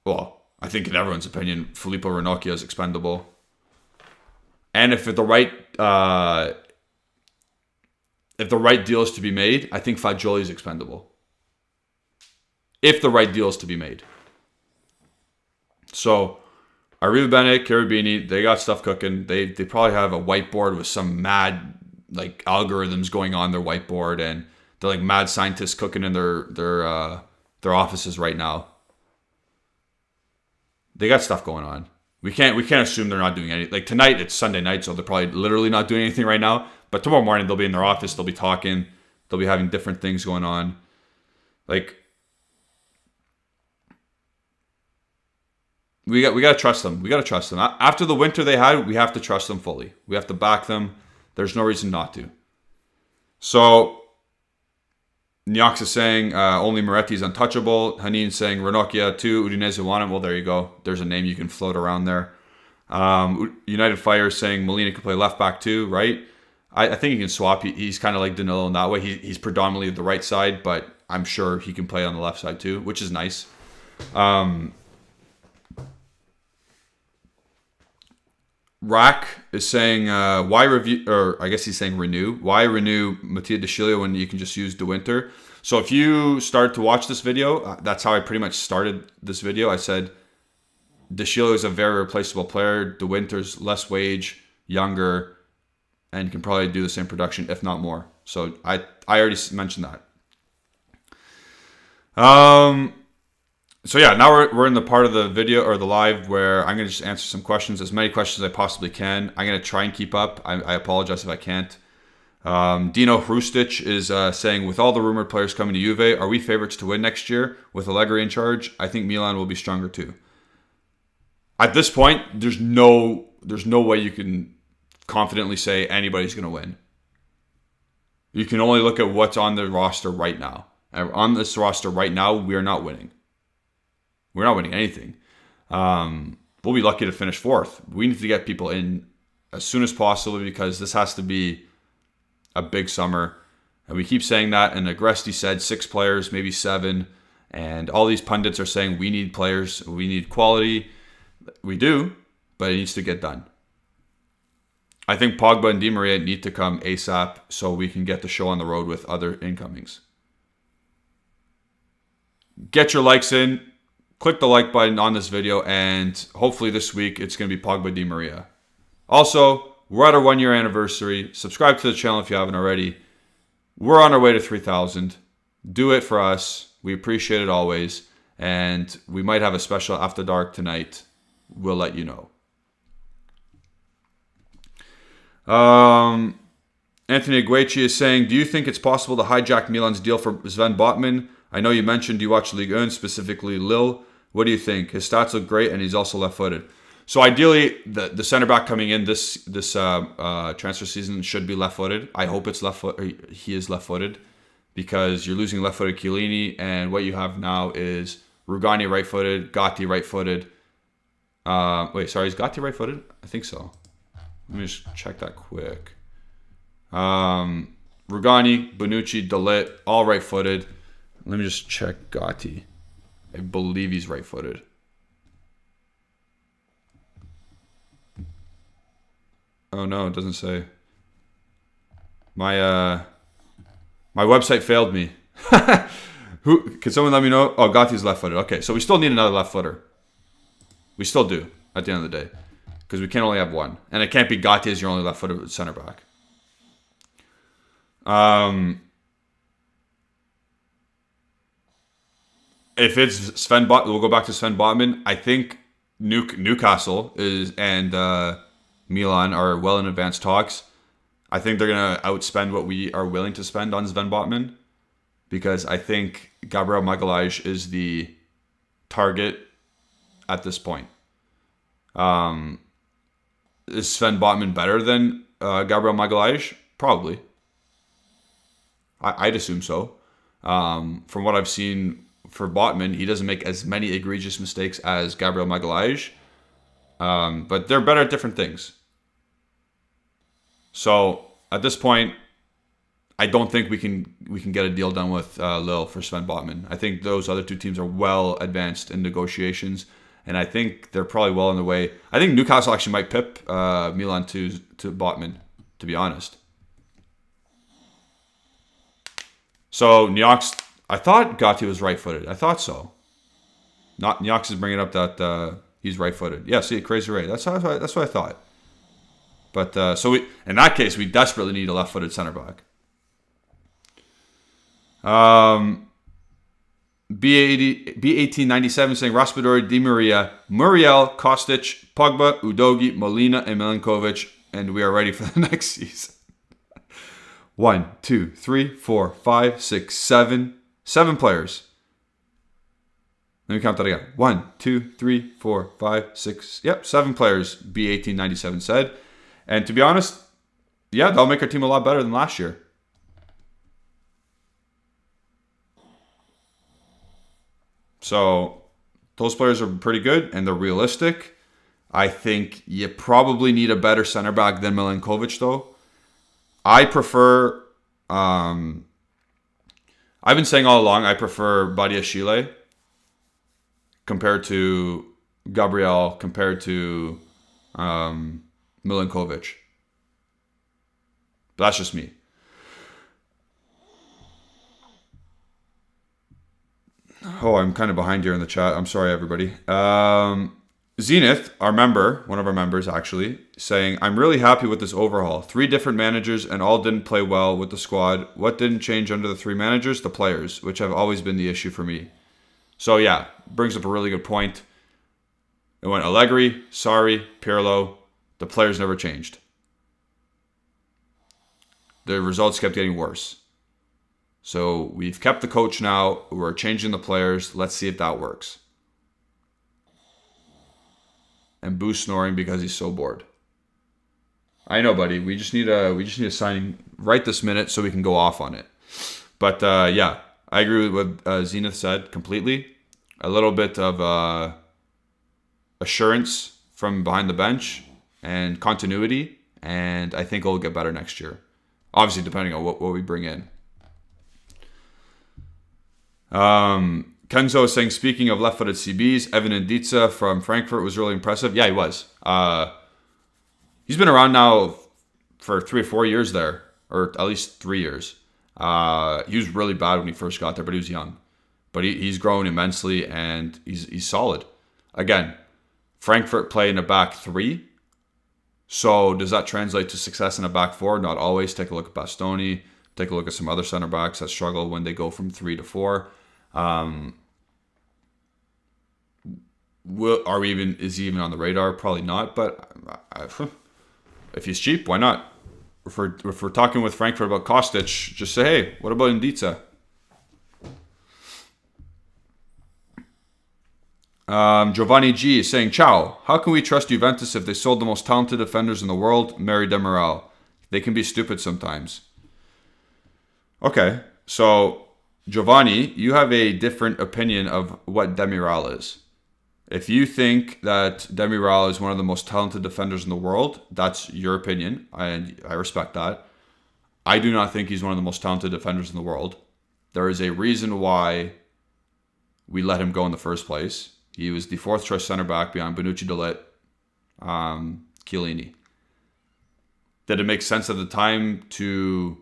well, I think in everyone's opinion, Filippo Ranocchia is expendable. And if the right deal is to be made, I think Fagioli is expendable. If the right deal is to be made. So, Arrivabene, Cherubini, they got stuff cooking. They probably have a whiteboard with some mad like algorithms going on their whiteboard, and they're like mad scientists cooking in their offices right now. They got stuff going on. We can't assume they're not doing anything. Like tonight, it's Sunday night, so they're probably literally not doing anything right now. But tomorrow morning, they'll be in their office. They'll be talking. They'll be having different things going on. Like we got to trust them. We got to trust them. After the winter they had, we have to trust them fully. We have to back them. There's no reason not to. So Nyox is saying only Moretti's untouchable. Hanin saying Ranocchia too. Udinese want him. Well, there you go. There's a name you can float around there. United Fire is saying Molina can play left back too, right? I think he can swap. He's kind of like Danilo in that way. He's predominantly the right side, but I'm sure he can play on the left side too, which is nice. Rack is saying, why review, or I guess he's saying renew. Why renew Mattia De Sciglio when you can just use De Winter? So if you start to watch this video, that's how I pretty much started this video. I said, De Sciglio is a very replaceable player. De Winter's less wage, younger, and can probably do the same production, if not more. So I already mentioned that. So yeah, now we're in the part of the video or the live where I'm going to just answer some questions, as many questions as I possibly can. I'm going to try and keep up. I apologize if I can't. Dino Hrustic is saying, with all the rumored players coming to Juve, are we favorites to win next year with Allegri in charge? I think Milan will be stronger too. At this point, there's no way you can confidently say anybody's going to win. You can only look at what's on the roster right now. And on this roster right now, we are not winning. We're not winning anything. We'll be lucky to finish fourth. We need to get people in as soon as possible because this has to be a big summer. And we keep saying that. And Agresti said 6 players, maybe 7. And all these pundits are saying we need players. We need quality. We do, but it needs to get done. I think Pogba and Di Maria need to come ASAP so we can get the show on the road with other incomings. Get your likes in. Click the like button on this video, and hopefully this week it's going to be Pogba Di Maria. Also, we're at our 1-year anniversary. Subscribe to the channel if you haven't already. We're on our way to 3,000. Do it for us. We appreciate it always. And we might have a special After Dark tonight. We'll let you know. Anthony Aguechi is saying, do you think it's possible to hijack Milan's deal for Sven Botman? I know you mentioned you watch Ligue 1, specifically Lille. What do you think? His stats look great, and he's also left-footed. So ideally, the center back coming in this transfer season should be left-footed. I hope it's left-footed. He is left-footed because you're losing left-footed Chiellini, and what you have now is Rugani right-footed, Gatti right-footed. Is Gatti right-footed? I think so. Let me just check that quick. Rugani, Bonucci, De Ligt, all right-footed. Let me just check Gatti. I believe he's right-footed. Oh no, it doesn't say. My website failed me. Can someone let me know? Oh, Gatti's left-footed. Okay, so we still need another left-footer. We still do at the end of the day, because we can only have one, and it can't be Gatti as your only left-footed center back. If it's Sven Botman, we'll go back to Sven Botman. I think Newcastle and Milan are well in advanced talks. I think they're going to outspend what we are willing to spend on Sven Botman because I think Gabriel Magalhaes is the target at this point. Is Sven Botman better than Gabriel Magalhaes? Probably. I'd assume so. From what I've seen for Botman, he doesn't make as many egregious mistakes as Gabriel Magalhaes, But they're better at different things. So at this point, I don't think we can get a deal done with Lille for Sven Botman. I think those other two teams are well advanced in negotiations, and I think they're probably well on the way. I think Newcastle actually might pip Milan to Botman, to be honest. So Niox, I thought Gatti was right-footed. I thought so. Not Niox is bringing up that he's right-footed. Yeah, see, crazy right. That's what I thought. But so in that case, we desperately need a left-footed center back. B1897 saying Raspadori, Di Maria, Muriel, Kostic, Pogba, Udogi, Molina, and Milinkovic, and we are ready for the next season. 1, 2, 3, 4, 5, 6, 7. 7 players. Let me count that again. 1, 2, 3, 4, 5, 6. Yep, 7 players, B1897 said. And to be honest, yeah, they'll make our team a lot better than last year. So those players are pretty good and they're realistic. I think you probably need a better center back than Milinkovic, though. I prefer, I've been saying all along, I prefer Badiashile compared to Gabriel, compared to Milinkovic. But that's just me. Oh, I'm kind of behind here in the chat. I'm sorry, everybody. Zenith, one of our members actually, saying, I'm really happy with this overhaul. 3 different managers and all didn't play well with the squad. What didn't change under the 3 managers? The players, which have always been the issue for me. So yeah, brings up a really good point. It went Allegri, Sarri, Pirlo. The players never changed. The results kept getting worse. So we've kept the coach now. We're changing the players. Let's see if that works. And Boo's snoring because he's so bored. I know, buddy. We just need a signing right this minute so we can go off on it. But yeah, I agree with what Zenith said completely. A little bit of assurance from behind the bench and continuity, and I think it'll get better next year. Obviously, depending on what we bring in. Kenzo is saying, speaking of left-footed CBs, Evan Nditsa from Frankfurt was really impressive. Yeah, he was. He's been around now for 3 or 4 years there, or at least 3 years. He was really bad when he first got there, but he was young. But he's grown immensely, and he's solid. Again, Frankfurt play in a back 3. So does that translate to success in a back 4? Not always. Take a look at Bastoni. Take a look at some other center backs that struggle when they go from 3 to 4. Is he even on the radar? Probably not. But if he's cheap, why not? If we're talking with Frankfurt about Kostic, just say, hey, what about Nditsa? Giovanni G is saying, ciao. How can we trust Juventus if they sold the most talented defenders in the world, Mary Demiral? They can be stupid sometimes. Okay, so Giovanni, you have a different opinion of what Demiral is. If you think that Demiral is one of the most talented defenders in the world, that's your opinion, and I respect that. I do not think he's one of the most talented defenders in the world. There is a reason why we let him go in the first place. He was the 4th choice center back behind Bonucci, De Ligt, Chiellini. Did it make sense at the time to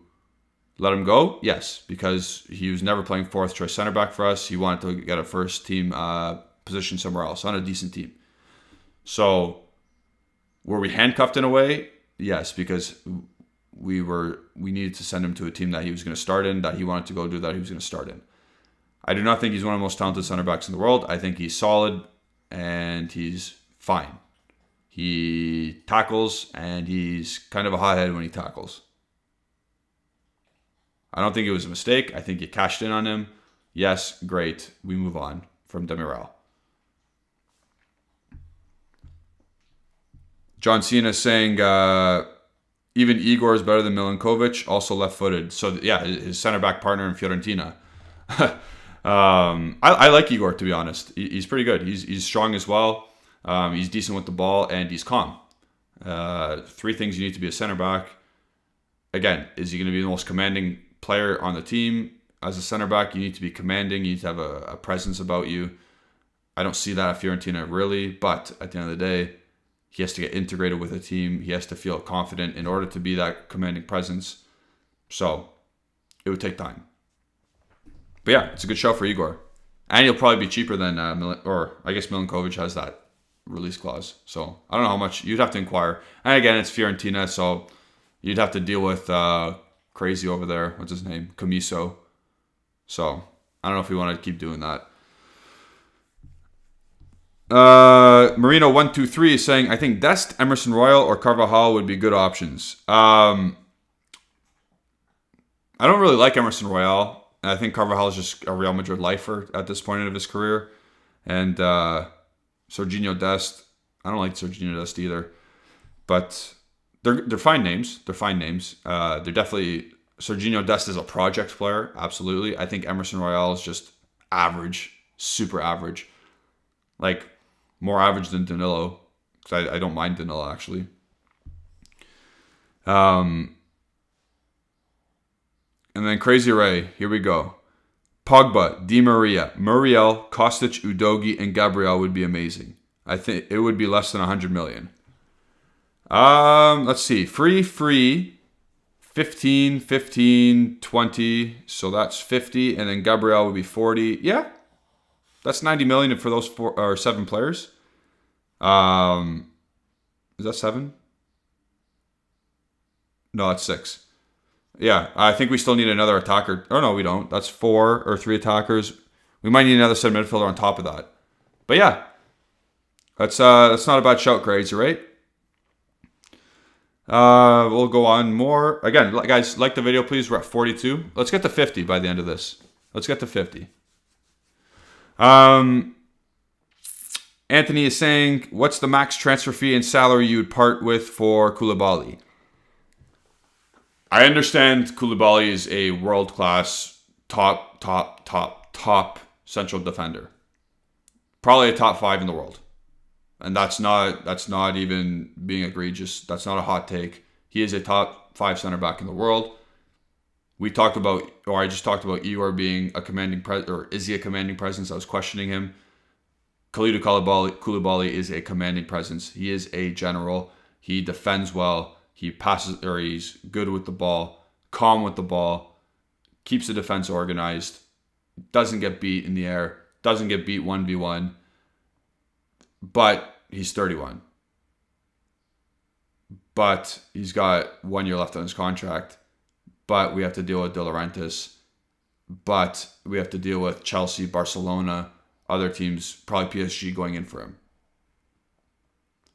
let him go? Yes, because he was never playing 4th choice center back for us. He wanted to get a first team position somewhere else on a decent team. So were we handcuffed in a way? Yes, because we needed to send him to a team that he was going to start in, that he wanted to go do, that he was going to start in. I do not think he's one of the most talented center backs in the world. I think he's solid and he's fine. He tackles and he's kind of a hothead when he tackles. I don't think it was a mistake. I think you cashed in on him. Yes, great. We move on from Demiral. John Cena is saying even Igor is better than Milinkovic, also left-footed. So yeah, his center back partner in Fiorentina. I like Igor, to be honest. He's pretty good. He's strong as well. He's decent with the ball, and he's calm. Three things you need to be a center back. Again, is he going to be the most commanding player on the team? As a center back, you need to be commanding. You need to have a presence about you. I don't see that at Fiorentina really, but at the end of the day, he has to get integrated with a team. He has to feel confident in order to be that commanding presence. So it would take time. But yeah, it's a good show for Igor. And he'll probably be cheaper than, or I guess Milinkovic has that release clause. So I don't know how much. You'd have to inquire. And again, it's Fiorentina, so you'd have to deal with crazy over there. What's his name? Camiso. So I don't know if we want to keep doing that. Marino123 is saying, I think Dest, Emerson Royal, or Carvajal would be good options. I don't really like Emerson Royal. I think Carvajal is just a Real Madrid lifer at this point of his career. And Serginho Dest, I don't like Serginho Dest either. But they're fine names. They're fine names. They're definitely... Serginho Dest is a project player, absolutely. I think Emerson Royal is just average, super average. Like, more average than Danilo. Because I don't mind Danilo, actually. And then Crazy Ray, here we go. Pogba, Di Maria, Muriel, Kostic, Udogi, and Gabriel would be amazing. I think it would be less than 100 million. Let's see. Free, 15, 15, 20. So that's 50. And then Gabriel would be 40. Yeah. That's 90 million for those 7 players. Is that 7? No, that's 6. Yeah, I think we still need another attacker. Oh, no, we don't. That's 4 or 3 attackers. We might need another center midfielder on top of that. But yeah, that's not a bad shout, Crazy, right? We'll go on more. Again, guys, like the video, please. We're at 42. Let's get to 50 by the end of this. Let's get to 50. Anthony is saying, what's the max transfer fee and salary you would part with for Koulibaly? I understand Koulibaly is a world-class, top central defender. Probably a top 5 in the world. And that's not even being egregious. That's not a hot take. He is a top 5 center back in the world. I just talked about Igor being a commanding presence, or is he a commanding presence? I was questioning him. Kalidou Koulibaly is a commanding presence. He is a general. He defends well. He passes, or he's good with the ball, calm with the ball, keeps the defense organized, doesn't get beat in the air, doesn't get beat 1v1, but he's 31. But he's got 1 year left on his contract. But we have to deal with De Laurentiis. But we have to deal with Chelsea, Barcelona, other teams, probably PSG going in for him.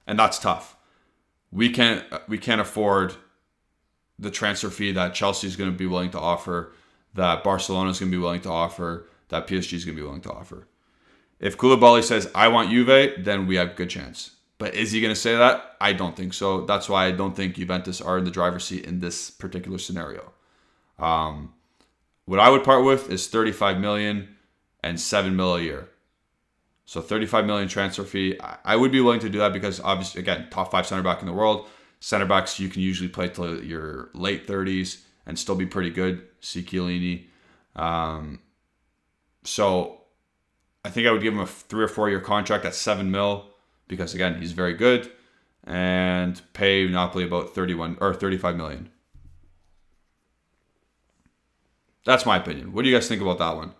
And that's tough. We can't afford the transfer fee that Chelsea is going to be willing to offer, that Barcelona is going to be willing to offer, that PSG is going to be willing to offer. If Koulibaly says, I want Juve, then we have a good chance. But is he going to say that? I don't think so. That's why I don't think Juventus are in the driver's seat in this particular scenario. What I would part with is 35 million and 7 mil a year. So 35 million transfer fee. I would be willing to do that because obviously, again, top 5 center back in the world. Center backs, you can usually play till your late 30s and still be pretty good. See Chiellini. So I think I would give him a 3 or 4 year contract at 7 mil because, again, he's very good, and pay Napoli about 31 or 35 million. That's my opinion. What do you guys think about that one?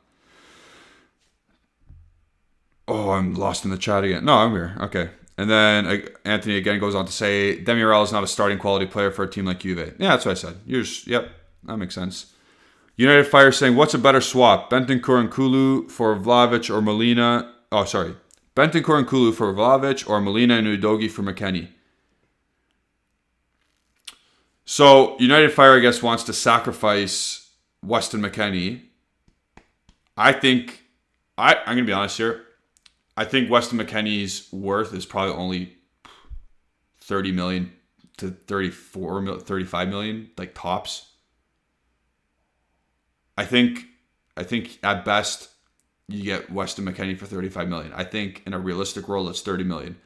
Oh, I'm lost in the chat again. No, I'm here. Okay. And then Anthony again goes on to say, Demiral is not a starting quality player for a team like Juve. Yeah, that's what I said. Yep, that makes sense. United Fire saying, what's a better swap? Bentancur and Kulu for Vlahovic or Molina? Oh, sorry. Bentancur and Kulu for Vlahovic or Molina and Udogi for McKennie? So, United Fire, I guess, wants to sacrifice Weston McKennie. I think, I'm going to be honest here. I think Weston McKennie's worth is probably only 30 million to 35 million, like tops. I think at best you get Weston McKennie for 35 million. I think in a realistic world it's 30 million.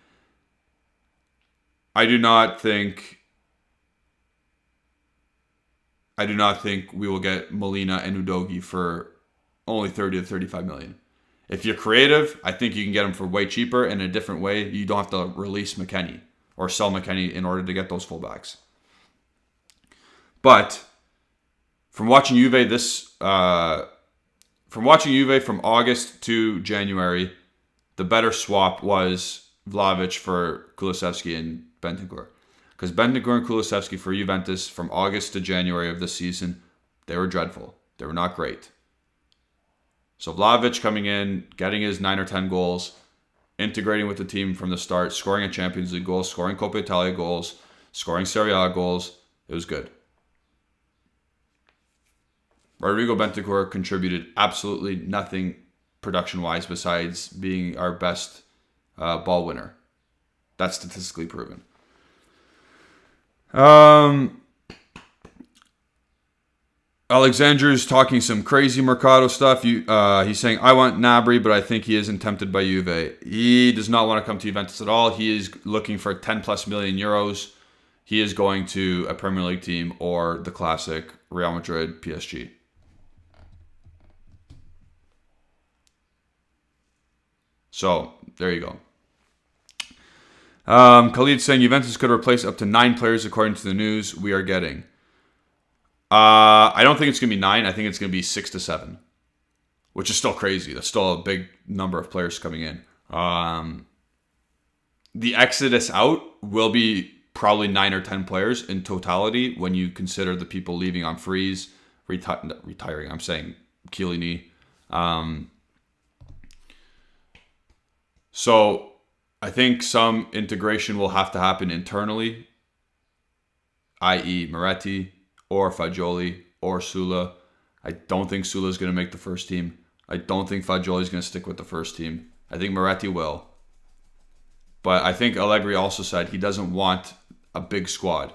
I do not think we will get Molina and Udogie for only 30 to 35 million. If you're creative, I think you can get them for way cheaper in a different way. You don't have to release McKennie or sell McKennie in order to get those fullbacks. But from watching Juve from August to January, the better swap was Vlahovic for Kulusevski and Bentancur. Because Bentancur and Kulusevski for Juventus from August to January of this season, they were dreadful. They were not great. So Vlahovic coming in, getting his 9 or 10 goals, integrating with the team from the start, scoring a Champions League goal, scoring Coppa Italia goals, scoring Serie A goals. It was good. Rodrigo Bentancur contributed absolutely nothing production-wise besides being our best ball winner. That's statistically proven. Alexandru's talking some crazy Mercado stuff. He's saying, I want Gnabry, but I think he isn't tempted by Juve. He does not want to come to Juventus at all. He is looking for 10 plus million euros. He is going to a Premier League team or the classic Real Madrid, PSG. So, there you go. Khalid saying Juventus could replace up to 9 players according to the news we are getting. I don't think it's going to be 9. I think it's going to be 6 to 7, which is still crazy. That's still a big number of players coming in. The exodus out will be probably 9 or 10 players in totality when you consider the people leaving on freeze, retiring. I'm saying Chiellini. So I think some integration will have to happen internally, i.e. Moretti or Fagioli or Sula. I don't think Sula is going to make the first team. I don't think Fagioli is going to stick with the first team. I think Moretti will. But I think Allegri also said he doesn't want a big squad.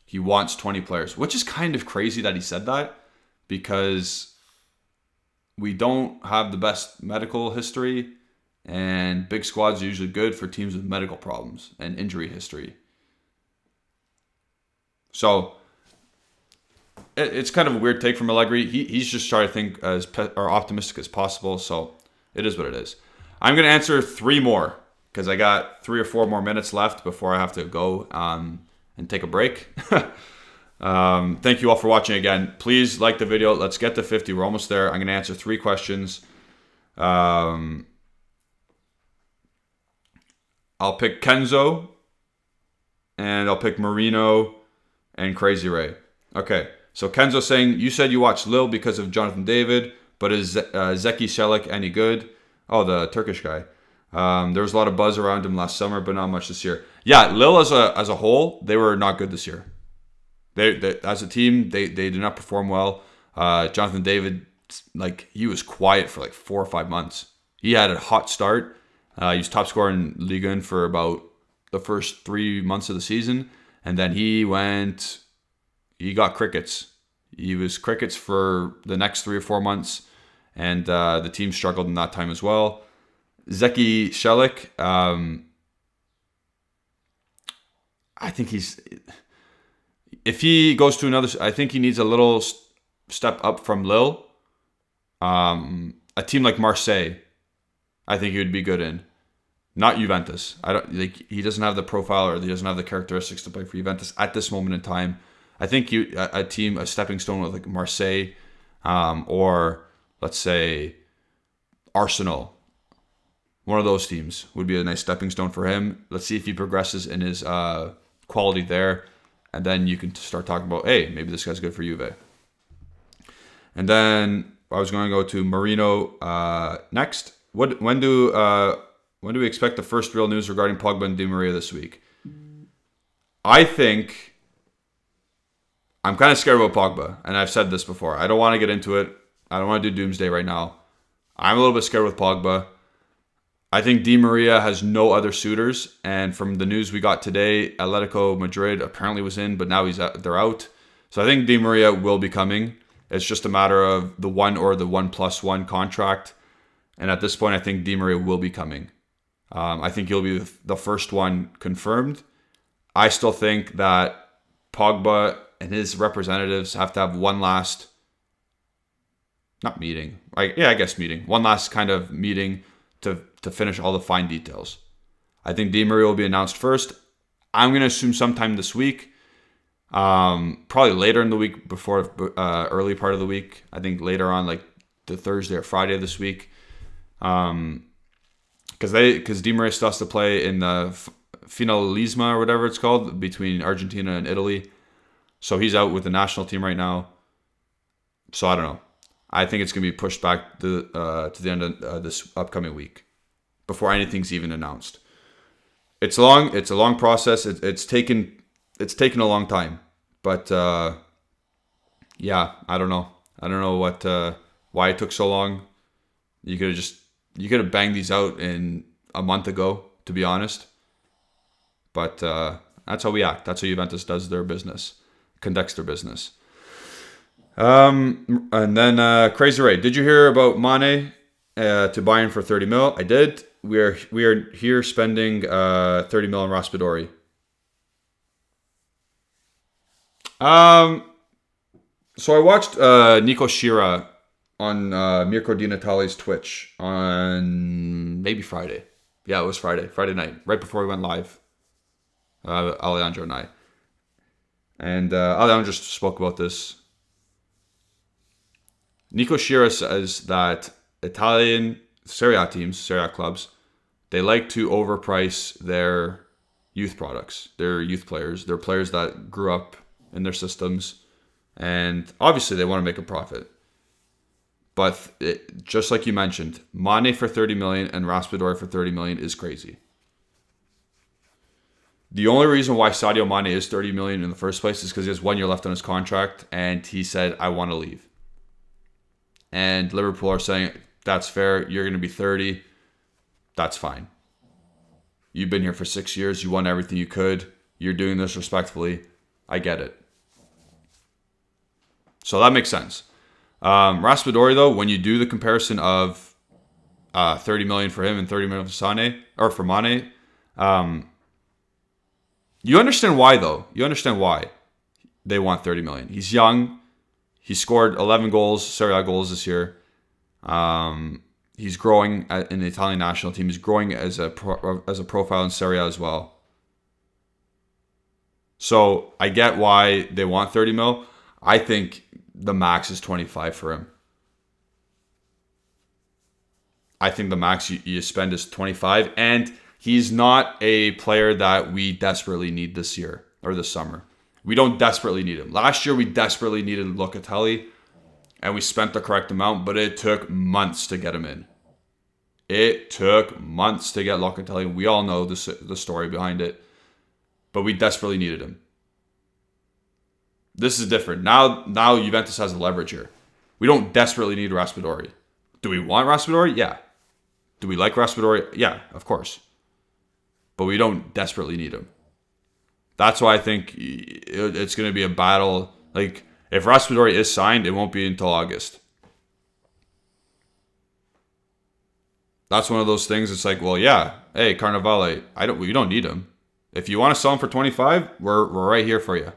He wants 20 players, which is kind of crazy that he said that because we don't have the best medical history. And big squads are usually good for teams with medical problems and injury history. So it's kind of a weird take from Allegri. He's just trying to think as optimistic as possible. So it is what it is. I'm going to answer 3 more because I got 3 or 4 more minutes left before I have to go and take a break. Thank you all for watching again. Please like the video. Let's get to 50. We're almost there. I'm going to answer 3 questions. I'll pick Kenzo, and I'll pick Marino and Crazy Ray. Okay, so Kenzo saying, you said you watched Lille because of Jonathan David, but is Zeki Çelik any good? Oh, the Turkish guy. There was a lot of buzz around him last summer, but not much this year. Yeah, Lille as a whole, they were not good this year. They as a team, they did not perform well. Jonathan David, he was quiet for 4 or 5 months. He had a hot start. He was top scorer in Liga 1 for about the first 3 months of the season. And then he got crickets. He was crickets for the next 3 or 4 months. And the team struggled in that time as well. Zeki Çelik, I think if he goes to another, I think he needs a little step up from Lille. A team like Marseille, I think he would be good in. Not Juventus. He doesn't have the profile or he doesn't have the characteristics to play for Juventus at this moment in time. I think a stepping stone with Marseille, or let's say Arsenal. One of those teams would be a nice stepping stone for him. Let's see if he progresses in his quality there, and then you can start talking about, hey, maybe this guy's good for Juve. And then I was going to go to Marino next. When do we expect the first real news regarding Pogba and Di Maria this week? I think I'm kind of scared about Pogba, and I've said this before. I don't want to get into it. I don't want to do doomsday right now. I'm a little bit scared with Pogba. I think Di Maria has no other suitors, and from the news we got today, Atletico Madrid apparently was in, but now they're out. So I think Di Maria will be coming. It's just a matter of the 1 or the 1+1 contract. And at this point, I think Di Maria will be coming. I think he'll be the first one confirmed. I still think that Pogba and his representatives have to have one last, not meeting, I guess meeting, one last kind of meeting to finish all the fine details. I think Di Maria will be announced first. I'm going to assume sometime this week. Probably later in the week before early part of the week. I think later on, like the Thursday or Friday of this week. Because Di Maria still has to play in the Finalisma or whatever it's called between Argentina and Italy. So he's out with the national team right now. So I don't know. I think it's going to be pushed back to the end of this upcoming week before anything's even announced. It's a long process. It's taken a long time, but yeah, I don't know. I don't know why it took so long. You could have banged these out in a month ago, to be honest. But that's how we act. That's how Juventus does their business, conducts their business. And then Crazy Ray, did you hear about Mane to Bayern for 30 mil? I did. We are here spending 30 mil on Raspadori. So I watched Nico Schira on Mirko Di Natale's Twitch on maybe Friday. Yeah, it was Friday night, right before we went live. Alejandro and I. And Alejandro just spoke about this. Nico Schira says that Italian Serie A teams, Serie A clubs, they like to overprice their youth products, their youth players, their players that grew up in their systems. And obviously they want to make a profit. But just like you mentioned, Mane for 30 million and Raspadori for 30 million is crazy. The only reason why Sadio Mane is 30 million in the first place is because he has 1 year left on his contract and he said, I want to leave. And Liverpool are saying, that's fair. You're going to be 30. That's fine. You've been here for 6 years. You won everything you could. You're doing this respectfully. I get it. So that makes sense. Raspadori, though, when you do the comparison of 30 million for him and 30 million for Sane, or for Mane, you understand why, though. You understand why they want 30 million. He's young. He scored 11 goals, Serie A goals this year. He's growing in the Italian national team. He's growing as a profile in Serie A as well. So I get why they want 30 mil. I think the max is 25 for him. I think the max you spend is 25. And he's not a player that we desperately need this year or this summer. We don't desperately need him. Last year, we desperately needed Locatelli, and we spent the correct amount, but it took months to get him in. It took months to get Locatelli. We all know the story behind it, but we desperately needed him. This is different. Now Juventus has the leverage here. We don't desperately need Raspadori. Do we want Raspadori? Yeah. Do we like Raspadori? Yeah, of course. But we don't desperately need him. That's why I think it's going to be a battle. Like, if Raspadori is signed, it won't be until August. That's one of those things. It's like, well, yeah, hey, Carnevale, we don't need him. If you want to sell him for 25, we're right here for you.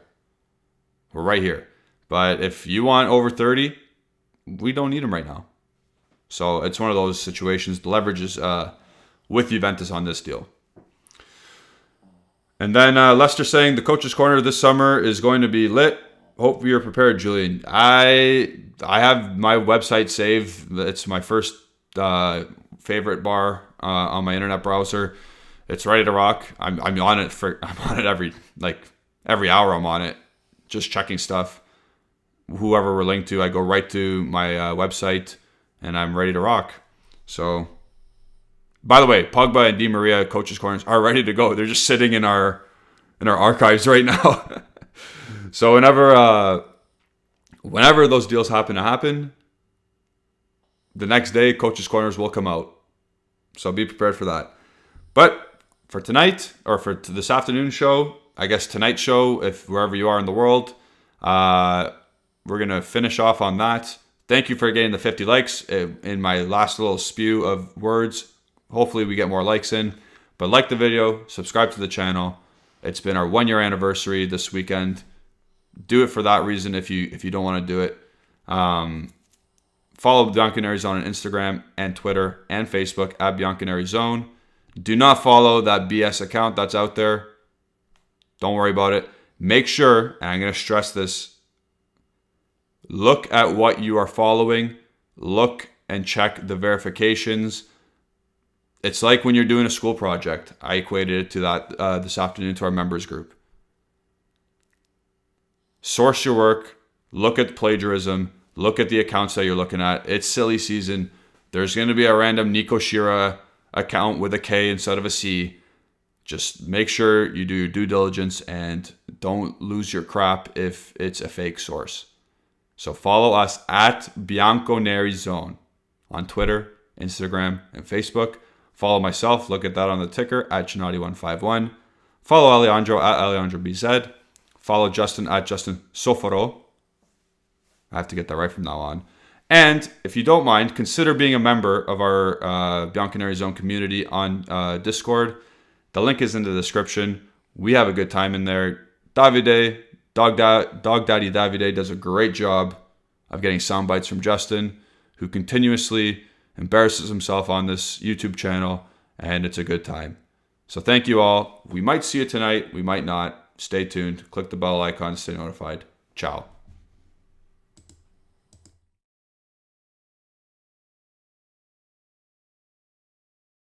We're right here. But if you want over 30, we don't need him right now. So it's one of those situations. The leverage is with Juventus on this deal. And then Lester saying the coach's corner this summer is going to be lit. Hope you're prepared, Julian. I have my website saved. It's my first favorite bar on my internet browser. It's ready to rock. I'm on it every hour. I'm on it, just checking stuff. Whoever we're linked to, I go right to my website, and I'm ready to rock. So. By the way, Pogba and Di Maria coaches' corners are ready to go. They're just sitting in our archives right now. So whenever those deals happen, the next day coaches' corners will come out. So be prepared for that. But for tonight, or for this afternoon show, I guess tonight's show, if wherever you are in the world, we're gonna finish off on that. Thank you for getting the 50 likes in my last little spew of words. Hopefully we get more likes in. But like the video, subscribe to the channel. It's been our 1 year anniversary this weekend. Do it for that reason if you don't want to do it. Follow Bianconeri Zone on Instagram and Twitter and Facebook at Bianconeri Zone. Do not follow that BS account that's out there. Don't worry about it. Make sure, and I'm going to stress this, look at what you are following. Look and check the verifications. It's like when you're doing a school project. I equated it to that this afternoon to our members group. Source your work. Look at plagiarism. Look at the accounts that you're looking at. It's silly season. There's going to be a random Nico Shira account with a K instead of a C. Just make sure you do your due diligence and don't lose your crap if it's a fake source. So follow us at Bianconeri Zone on Twitter, Instagram, and Facebook. Follow myself. Look at that on the ticker at Gennady151. Follow Alejandro at AlejandroBZ. Follow Justin at Justin Sofaro. I have to get that right from now on. And if you don't mind, consider being a member of our Bianconeri Zone community on Discord. The link is in the description. We have a good time in there. Davide, Dog Daddy Davide, does a great job of getting sound bites from Justin, who continuously embarrasses himself on this YouTube channel, and it's a good time. So thank you all. We might see you tonight. We might not. Stay tuned. Click the bell icon to stay notified. Ciao.